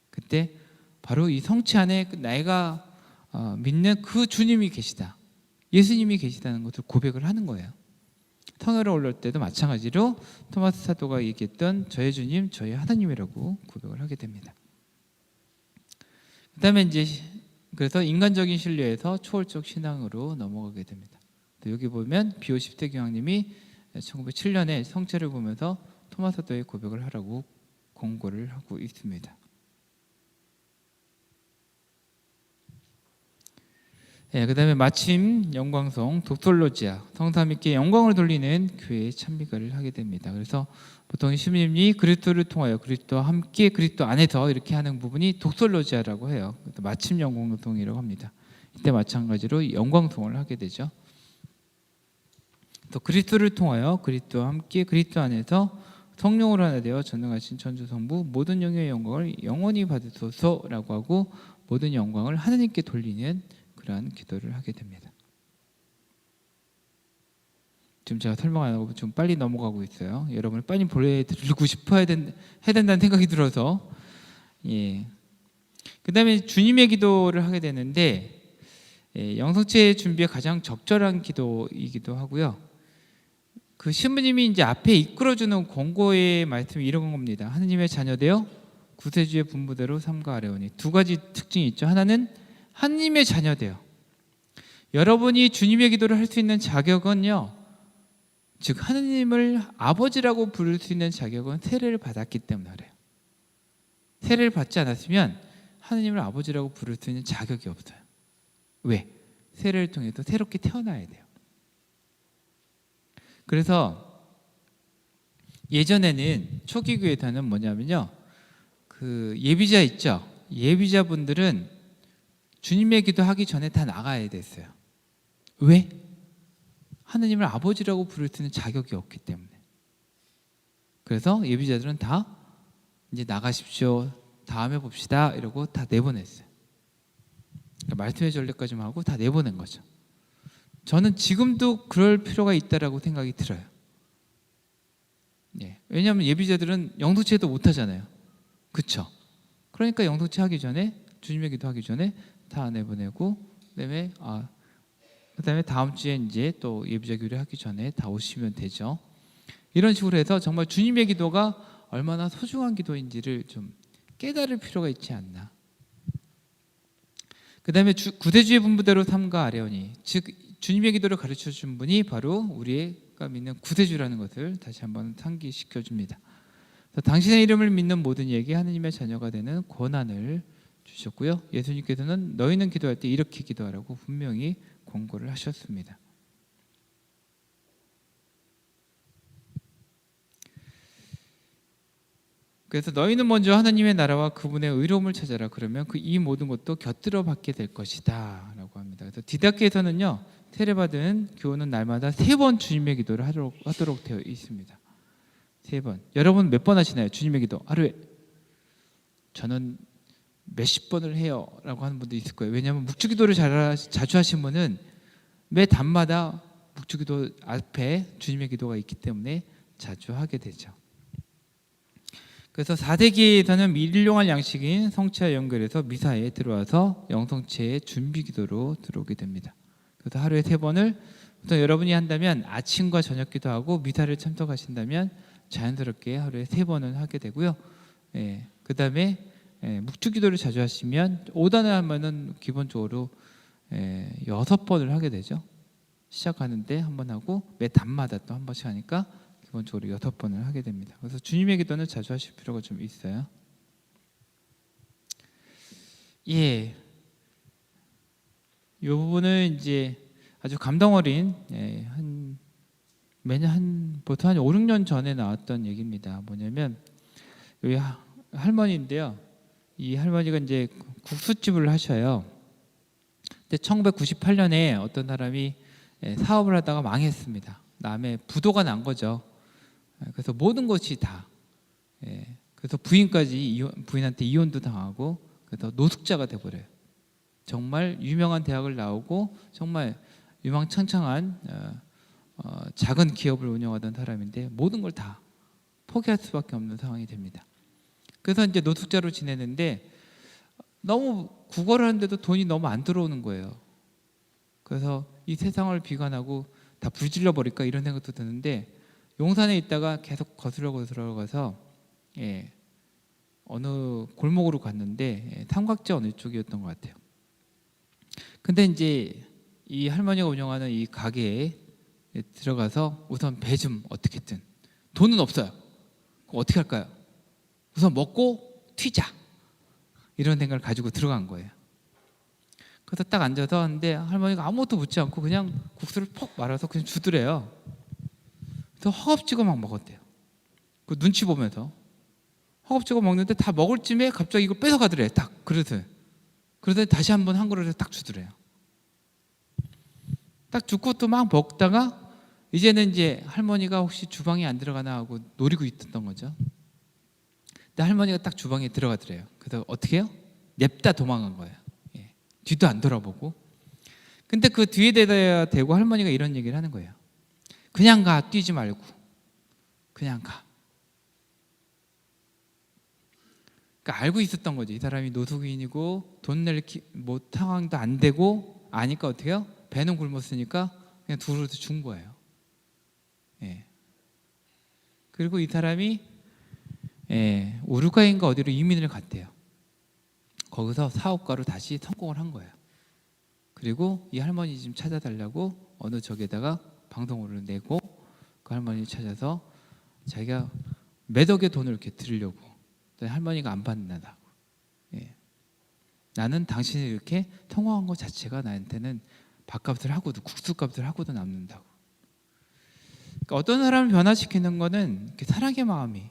[SPEAKER 1] 그때 바로 이 성체 안에 내가 믿는 그 주님이 계시다, 예수님이 계시다는 것을 고백을 하는 거예요. 성혈을 올릴 때도 마찬가지로 토마스 사도가 얘기했던 저의 주님, 저의 하나님이라고 고백을 하게 됩니다. 그다음에 이제 그래서 인간적인 신뢰에서 초월적 신앙으로 넘어가게 됩니다. 여기 보면 비오 10세 교황님이 1907년에 성체를 보면서 토마스 사도의 고백을 하라고 권고를 하고 있습니다. 그다음에 마침 영광성 독솔로지아 성삼위께 영광을 돌리는 교회의 찬미가를 하게 됩니다. 그래서 보통 시민이 그리스도를 통하여 그리스도와 함께 그리스도 안에서 이렇게 하는 부분이 독솔로지아라고 해요. 마침 영광성이라고 합니다. 이때 마찬가지로 영광성을 하게 되죠. 또 그리스도를 통하여 그리스도와 함께 그리스도 안에서 성령으로 하나 되어 전능하신 천주성부 모든 영예의 영광을 영원히 받으소서라고 하고 모든 영광을 하느님께 돌리는 그러한 기도를 하게 됩니다. 지금 제가 설명 안 하고 좀 빨리 넘어가고 있어요. 여러분을 빨리 보내드리고 싶어 해야 된다는 생각이 들어서. 예. 그다음에 주님의 기도를 하게 되는데, 영성체 준비에 가장 적절한 기도이기도 하고요. 그 신부님이 이제 앞에 이끌어주는 권고의 말씀이 이런 겁니다. 하느님의 자녀되어 구세주의 분부대로 삼가하려니. 두 가지 특징이 있죠. 하나는 하느님의 자녀되어, 여러분이 주님의 기도를 할 수 있는 자격은요, 즉 하느님을 아버지라고 부를 수 있는 자격은 세례를 받았기 때문에 그래요. 세례를 받지 않았으면 하느님을 아버지라고 부를 수 있는 자격이 없어요. 왜? 세례를 통해서 새롭게 태어나야 돼요. 그래서 예전에는 초기 교회에서는 뭐냐면요, 그 예비자 있죠. 예비자분들은 주님의 기도하기 전에 다 나가야 됐어요. 왜? 하느님을 아버지라고 부를 수 있는 자격이 없기 때문에. 그래서 예비자들은 다 이제 나가십시오, 다음에 봅시다 이러고 다 내보냈어요. 그러니까 말씀의 전례까지만 하고 다 내보낸 거죠. 저는 지금도 그럴 필요가 있다라고 생각이 들어요. 예. 왜냐하면 예비자들은 영성체도 못 하잖아요. 그렇죠? 그러니까 영성체 하기 전에, 주님의 기도하기 전에 다 내보내고, 그다음에 다음 주에 이제 또 예비자 교류 하기 전에 다 오시면 되죠. 이런 식으로 해서 정말 주님의 기도가 얼마나 소중한 기도인지를 좀 깨달을 필요가 있지 않나. 그다음에 구세주의 분부대로 삼가하려니, 즉 주님의 기도를 가르쳐 준 분이 바로 우리가 믿는 구세주라는 것을 다시 한번 상기시켜 줍니다. 당신의 이름을 믿는 모든 이에게 하느님의 자녀가 되는 권한을 주셨고요. 예수님께서는 너희는 기도할 때 이렇게 기도하라고 분명히 권고를 하셨습니다. 그래서 너희는 먼저 하나님의 나라와 그분의 의로움을 찾아라. 그러면 이 모든 것도 곁들여 받게 될 것이다 라고 합니다. 그래서 디다케에서는요, 세례받은 교우는 날마다 3번 주님의 기도를 하도록 되어 있습니다. 3번. 여러분 몇 번 하시나요? 주님의 기도 하루에? 저는 몇십 번을 해요 라고 하는 분도 있을 거예요. 왜냐하면 묵주기도를 자주 하신 분은 매 단마다 묵주기도 앞에 주님의 기도가 있기 때문에 자주 하게 되죠. 그래서 4세기에서는 일용할 양식인 성체와 연결해서 미사에 들어와서 영성체의 준비기도로 들어오게 됩니다. 그래서 하루에 3번을 보통 여러분이 한다면 아침과 저녁 기도하고 미사를 참석하신다면 자연스럽게 하루에 3번은 하게 되고요. 그 다음에 묵주기도를 자주 하시면 5단을 하면은 기본적으로 6번을 하게 되죠. 시작하는데 한 번 하고 매 단마다 또 한 번씩 하니까 기본적으로 6번을 하게 됩니다. 그래서 주님의 기도는 자주 하실 필요가 좀 있어요. 예, 이 부분은 이제 아주 감동 어린, 보통 한 5, 6년 전에 나왔던 얘기입니다. 뭐냐면 여기 할머니인데요. 이 할머니가 이제 국수집을 하셔요. 근데 1998년에 어떤 사람이 사업을 하다가 망했습니다. 남의 부도가 난 거죠. 그래서 모든 것이 다, 그래서 부인한테 이혼도 당하고, 그래서 노숙자가 돼버려요. 정말 유명한 대학을 나오고 정말 유망창창한 작은 기업을 운영하던 사람인데 모든 걸 다 포기할 수밖에 없는 상황이 됩니다. 그래서 이제 노숙자로 지내는데 너무 구걸을 하는데도 돈이 너무 안 들어오는 거예요. 그래서 이 세상을 비관하고 다 불질러 버릴까 이런 생각도 드는데, 용산에 있다가 계속 거슬러 가서 어느 골목으로 갔는데 삼각지 어느 쪽이었던 것 같아요. 근데 이제 이 할머니가 운영하는 이 가게에 들어가서 우선 배 좀 어떻게든, 돈은 없어요. 그럼 어떻게 할까요? 우선 먹고 튀자, 이런 생각을 가지고 들어간 거예요. 그래서 딱 앉아서 하는데 할머니가 아무것도 묻지 않고 그냥 국수를 퍽 말아서 그냥 주더래요. 그래서 허겁지겁 막 먹었대요. 그 눈치 보면서 허겁지겁 먹는데 다 먹을 쯤에 갑자기 이걸 뺏어가더래요. 딱 그릇을. 그러더니 다시 한번 한 그릇을 딱 주더래요. 딱 죽고 또 막 먹다가 이제는 이제 할머니가 혹시 주방에 안 들어가나 하고 노리고 있었던 거죠. 근데 할머니가 딱 주방에 들어가더래요. 그래서 어떻게 해요? 냅다 도망간 거예요. 뒤도 안 돌아보고. 근데 그 뒤에 대고 할머니가 이런 얘기를 하는 거예요. 그냥 가. 뛰지 말고 그냥 가. 그러니까 알고 있었던 거죠. 이 사람이 노숙인이고 돈 낼 상황도 안 되고 아니까 어떻게 해요? 배는 굶었으니까 그냥 둘러서 준 거예요. 예. 그리고 이 사람이 우루과이인가 어디로 이민을 갔대요. 거기서 사업가로 다시 성공을 한 거예요. 그리고 이 할머니 좀 찾아달라고 어느 적에다가 방송으로 내고 그 할머니 찾아서 자기가 몇 억의 돈을 이렇게 드리려고 할머니가 안 받는다고. 나는 당신이 이렇게 성공한 것 자체가 나한테는 밥값을 하고도 국수값을 하고도 남는다고. 그러니까 어떤 사람을 변화시키는 거는 사랑의 마음이,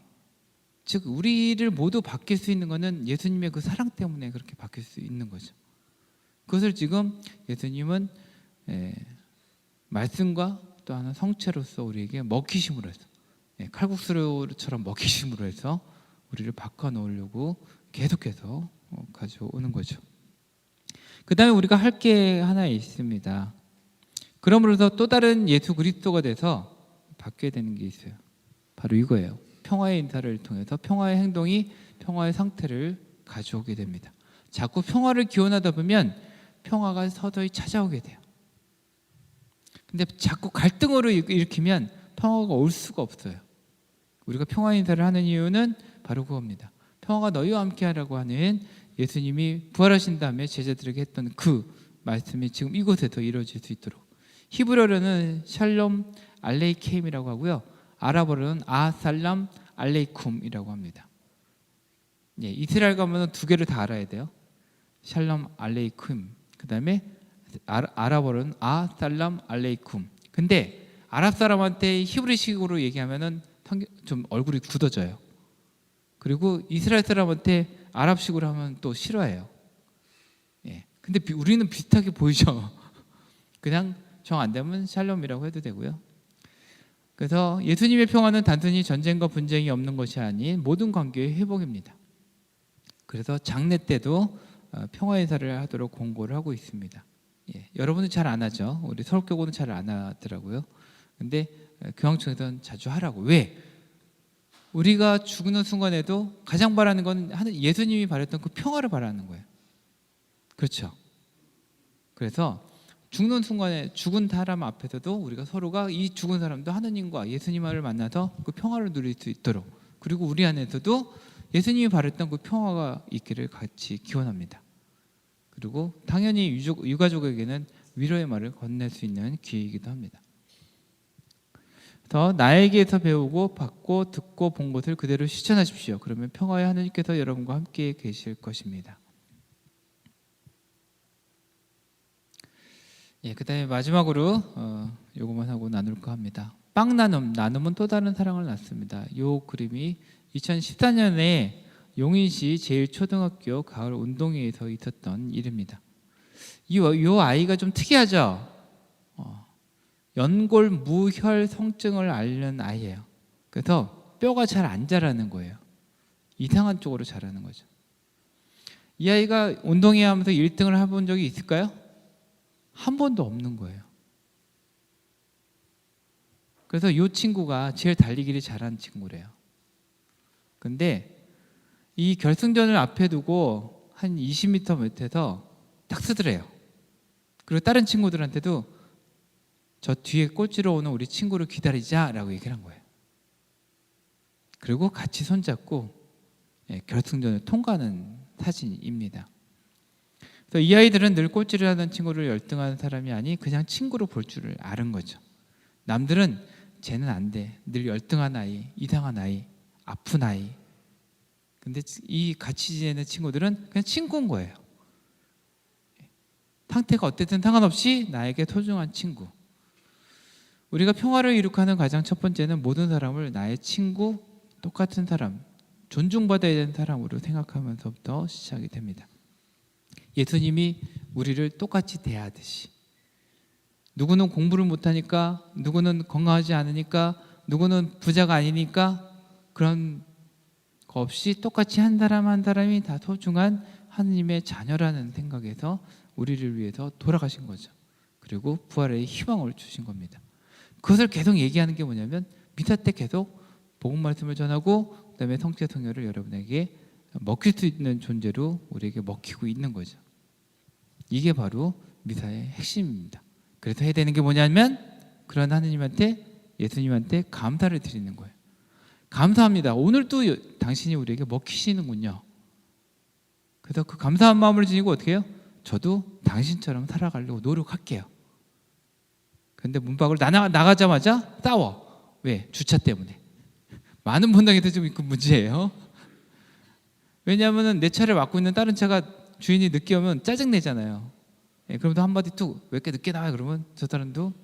[SPEAKER 1] 즉 우리를 모두 바뀔 수 있는 거는 예수님의 그 사랑 때문에 그렇게 바뀔 수 있는 거죠. 그것을 지금 예수님은 말씀과 또 하나 성체로서 우리에게 먹히심으로 해서 칼국수처럼 먹히심으로 해서 우리를 바꿔놓으려고 계속해서 가져오는 거죠. 그 다음에 우리가 할 게 하나 있습니다. 그러므로서 또 다른 예수 그리스도가 돼서 바뀌어야 되는 게 있어요. 바로 이거예요. 평화의 인사를 통해서 평화의 행동이 평화의 상태를 가져오게 됩니다. 자꾸 평화를 기원하다 보면 평화가 서서히 찾아오게 돼요. 근데 자꾸 갈등으로 일으키면 평화가 올 수가 없어요. 우리가 평화 인사를 하는 이유는 바로 그겁니다. 평화가 너희와 함께 하라고 하는 예수님이 부활하신 다음에 제자들에게 했던 그 말씀이 지금 이곳에서 이루어질 수 있도록. 히브리어로는 샬롬 알레이케임이라고 하고요. 아랍어로는 아살람 알레이쿰이라고 합니다. 이스라엘 가면 두 개를 다 알아야 돼요. 샬롬 알레이쿰. 그 다음에 아랍어로는 아살람 알레이쿰. 근데 아랍 사람한테 히브리식으로 얘기하면은 좀 얼굴이 굳어져요. 그리고 이스라엘 사람한테 아랍식으로 하면 또 싫어해요. 근데 우리는 비슷하게 보이죠. 그냥 정 안 되면 샬롬이라고 해도 되고요. 그래서 예수님의 평화는 단순히 전쟁과 분쟁이 없는 것이 아닌 모든 관계의 회복입니다. 그래서 장례 때도 평화 인사를 하도록 공고를 하고 있습니다. 여러분은 잘 안 하죠. 우리 서울교구는 잘 안 하더라고요. 근데 교황청에서는 자주 하라고. 왜? 우리가 죽는 순간에도 가장 바라는 건 예수님이 바랬던 그 평화를 바라는 거예요. 그렇죠? 그래서 죽는 순간에 죽은 사람 앞에서도 우리가 서로가 이 죽은 사람도 하느님과 예수님을 만나서 그 평화를 누릴 수 있도록, 그리고 우리 안에서도 예수님이 바랬던 그 평화가 있기를 같이 기원합니다. 그리고 당연히 유가족에게는 위로의 말을 건넬 수 있는 기회이기도 합니다. 더 나에게서 배우고 받고 듣고 본 것을 그대로 실천하십시오. 그러면 평화의 하느님께서 여러분과 함께 계실 것입니다. 그다음에 마지막으로 요것만 하고 나눌까 합니다. 빵 나눔은 또 다른 사랑을 낳습니다. 요 그림이 2014년에 용인시 제1초등학교 가을 운동회에서 있었던 일입니다. 요 아이가 좀 특이하죠. 연골 무혈 성증을 앓는 아이예요. 그래서 뼈가 잘 안 자라는 거예요. 이상한 쪽으로 자라는 거죠. 이 아이가 운동회 하면서 1등을 해본 적이 있을까요? 한 번도 없는 거예요. 그래서 이 친구가 제일 달리기를 잘하는 친구래요. 근데 이 결승전을 앞에 두고 한 20m 밑에서 딱 쓰더래요. 그리고 다른 친구들한테도 저 뒤에 꼴찌로 오는 우리 친구를 기다리자라고 얘기를 한 거예요. 그리고 같이 손잡고 결승전을 통과하는 사진입니다. 그래서 이 아이들은 늘 꼴찌를 하던 친구를 열등하는 사람이 아니 그냥 친구로 볼 줄을 아는 거죠. 남들은 쟤는 안 돼. 늘 열등한 아이, 이상한 아이, 아픈 아이. 근데 이 같이 지내는 친구들은 그냥 친구인 거예요. 상태가 어쨌든 상관없이 나에게 소중한 친구. 우리가 평화를 이룩하는 가장 첫 번째는 모든 사람을 나의 친구, 똑같은 사람, 존중받아야 되는 사람으로 생각하면서부터 시작이 됩니다. 예수님이 우리를 똑같이 대하듯이, 누구는 공부를 못하니까, 누구는 건강하지 않으니까, 누구는 부자가 아니니까, 그런 거 없이 똑같이 한 사람 한 사람이 다 소중한 하느님의 자녀라는 생각에서 우리를 위해서 돌아가신 거죠. 그리고 부활의 희망을 주신 겁니다. 그것을 계속 얘기하는 게 뭐냐면 미사 때 계속 복음 말씀을 전하고 그다음에 성체 성혈을 여러분에게 먹힐 수 있는 존재로 우리에게 먹히고 있는 거죠. 이게 바로 미사의 핵심입니다. 그래서 해야 되는 게 뭐냐면 그런 하느님한테 예수님한테 감사를 드리는 거예요. 감사합니다. 오늘도 당신이 우리에게 먹히시는군요. 그래서 그 감사한 마음을 지니고 어떻게 해요? 저도 당신처럼 살아가려고 노력할게요. 그런데 문 밖으로 나가자마자 싸워. 왜? 주차 때문에. 많은 분당에도 좀 그 문제예요. 왜냐하면 내 차를 맡고 있는 다른 차가 주인이 늦게 오면 짜증내잖아요. 그럼도 한마디 툭, 왜 이렇게 늦게 나와? 그러면 저 사람도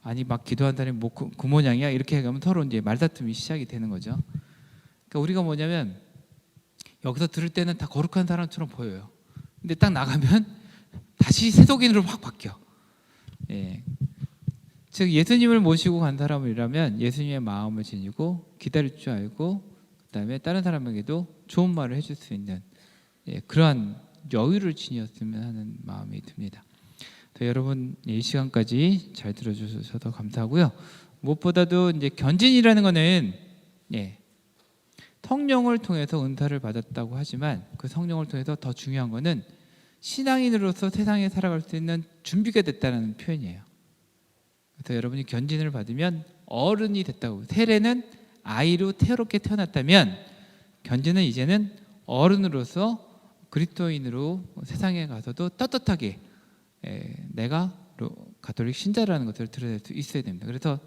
[SPEAKER 1] 아니 막 기도한다니 뭐 그 모양이야? 이렇게 가면 서로 이제 말다툼이 시작이 되는 거죠. 그러니까 우리가 뭐냐면 여기서 들을 때는 다 거룩한 사람처럼 보여요. 근데 딱 나가면 다시 세속인으로 확 바뀌어. 즉 예수님을 모시고 간 사람이라면 예수님의 마음을 지니고 기다릴 줄 알고 그다음에 다른 사람에게도 좋은 말을 해줄 수 있는 그러한 여유를 지녔으면 하는 마음이 듭니다. 여러분 이 시간까지 잘 들어주셔서 감사하고요. 무엇보다도 이제 견진이라는 거는 성령을 통해서 은사를 받았다고 하지만 그 성령을 통해서 더 중요한 거는 신앙인으로서 세상에 살아갈 수 있는 준비가 됐다는 표현이에요. 그래서 여러분이 견진을 받으면 어른이 됐다고. 세례는 아이로 태어롭게 태어났다면 견진은 이제는 어른으로서 그리스도인으로 세상에 가서도 떳떳하게 내가 가톨릭 신자라는 것을 드러낼 수 있어야 됩니다. 그래서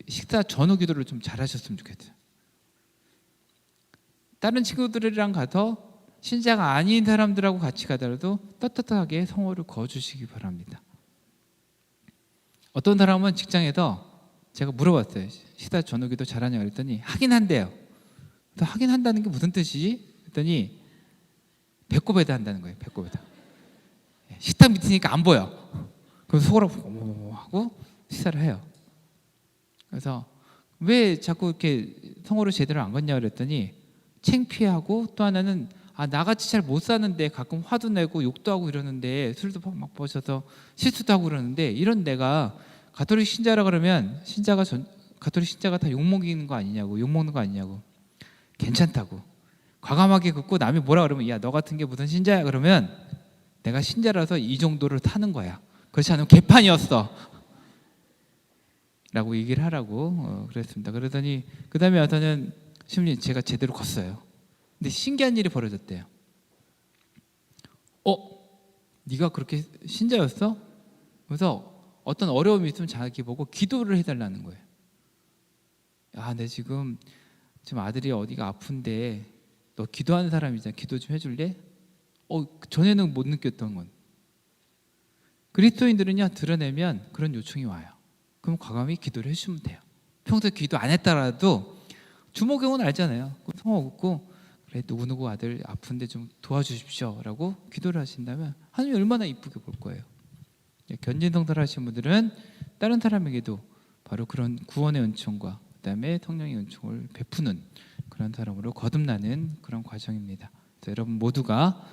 [SPEAKER 1] 식사 전후 기도를 좀 잘하셨으면 좋겠어요. 다른 친구들이랑 가서 신자가 아닌 사람들하고 같이 가더라도 떳떳하게 성호를 거주시기 바랍니다. 어떤 사람은 직장에서 제가 물어봤어요. 식사 전후 기도 잘하냐 그랬더니 하긴 한대요. 그래서 하긴 한다는 게 무슨 뜻이지? 그랬더니 배꼽에다 한다는 거예요. 배꼽에다. 식탁 밑이니까 안 보여. 그래서 속으로 하고 식사를 해요. 그래서 왜 자꾸 이렇게 성호를 제대로 안 걷냐 그랬더니 창피하고 또 하나는 나같이 잘 못 사는데 가끔 화도 내고 욕도 하고 이러는데 술도 막 마셔서 실수도 하고 그러는데 이런 내가 가톨릭 신자라 그러면 가톨릭 신자가 다 욕먹이는 거 아니냐고, 욕먹는 거 아니냐고. 괜찮다고. 과감하게 긋고 남이 뭐라 그러면 야 너 같은 게 무슨 신자야 그러면 내가 신자라서 이 정도를 타는 거야. 그렇지 않으면 개판이었어 라고 얘기를 하라고 그랬습니다. 그러더니 그 다음에 와서는 심리 제가 제대로 걷어요. 근데 신기한 일이 벌어졌대요. 네가 그렇게 신자였어? 그래서 어떤 어려움이 있으면 자기 보고 기도를 해달라는 거예요. 내 지금 아들이 어디가 아픈데 너 기도하는 사람이잖아. 기도 좀 해줄래? 전에는 못 느꼈던 건. 그리스도인들은요 드러내면 그런 요청이 와요. 그럼 과감히 기도를 해주면 돼요. 평소에 기도 안 했더라도 주목경은 알잖아요. 성호 긋고 그래 누구누구 아들 아픈데 좀 도와주십시오 라고 기도를 하신다면 하나님이 얼마나 이쁘게 볼 거예요. 견진성사를 하신 분들은 다른 사람에게도 바로 그런 구원의 은총과 그다음에 성령의 은총을 베푸는 그런 사람으로 거듭나는 그런 과정입니다. 여러분 모두가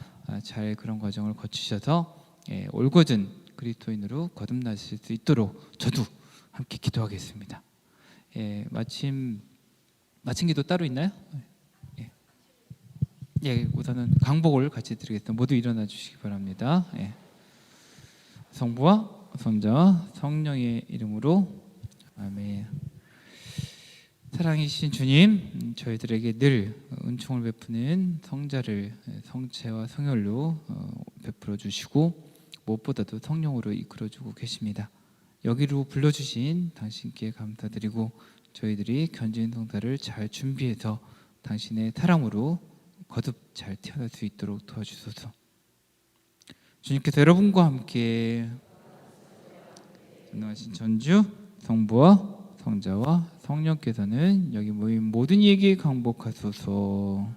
[SPEAKER 1] 잘 그런 과정을 거치셔서 올곧은 그리스도인으로 거듭나실 수 있도록 저도 함께 기도하겠습니다. 마침 기도 따로 있나요? 우선은 강복을 같이 드리겠습니다. 모두 일어나 주시기 바랍니다. 성부와 성자와 성령의 이름으로 아멘. 사랑이신 주님, 저희들에게 늘 은총을 베푸는 성자를 성체와 성혈로 베풀어 주시고 무엇보다도 성령으로 이끌어 주고 계십니다. 여기로 불러주신 당신께 감사드리고 저희들이 견진성사를 잘 준비해서 당신의 사랑으로 거듭 잘 태어날 수 있도록 도와주소서. 주님께서 여러분과 함께 전능하신 전주 성부와 성자와 성령께서는 여기 모인 모든 이에게 강복하소서.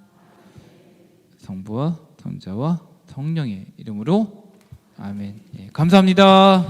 [SPEAKER 1] 성부와 성자와 성령의 이름으로 아멘. 감사합니다.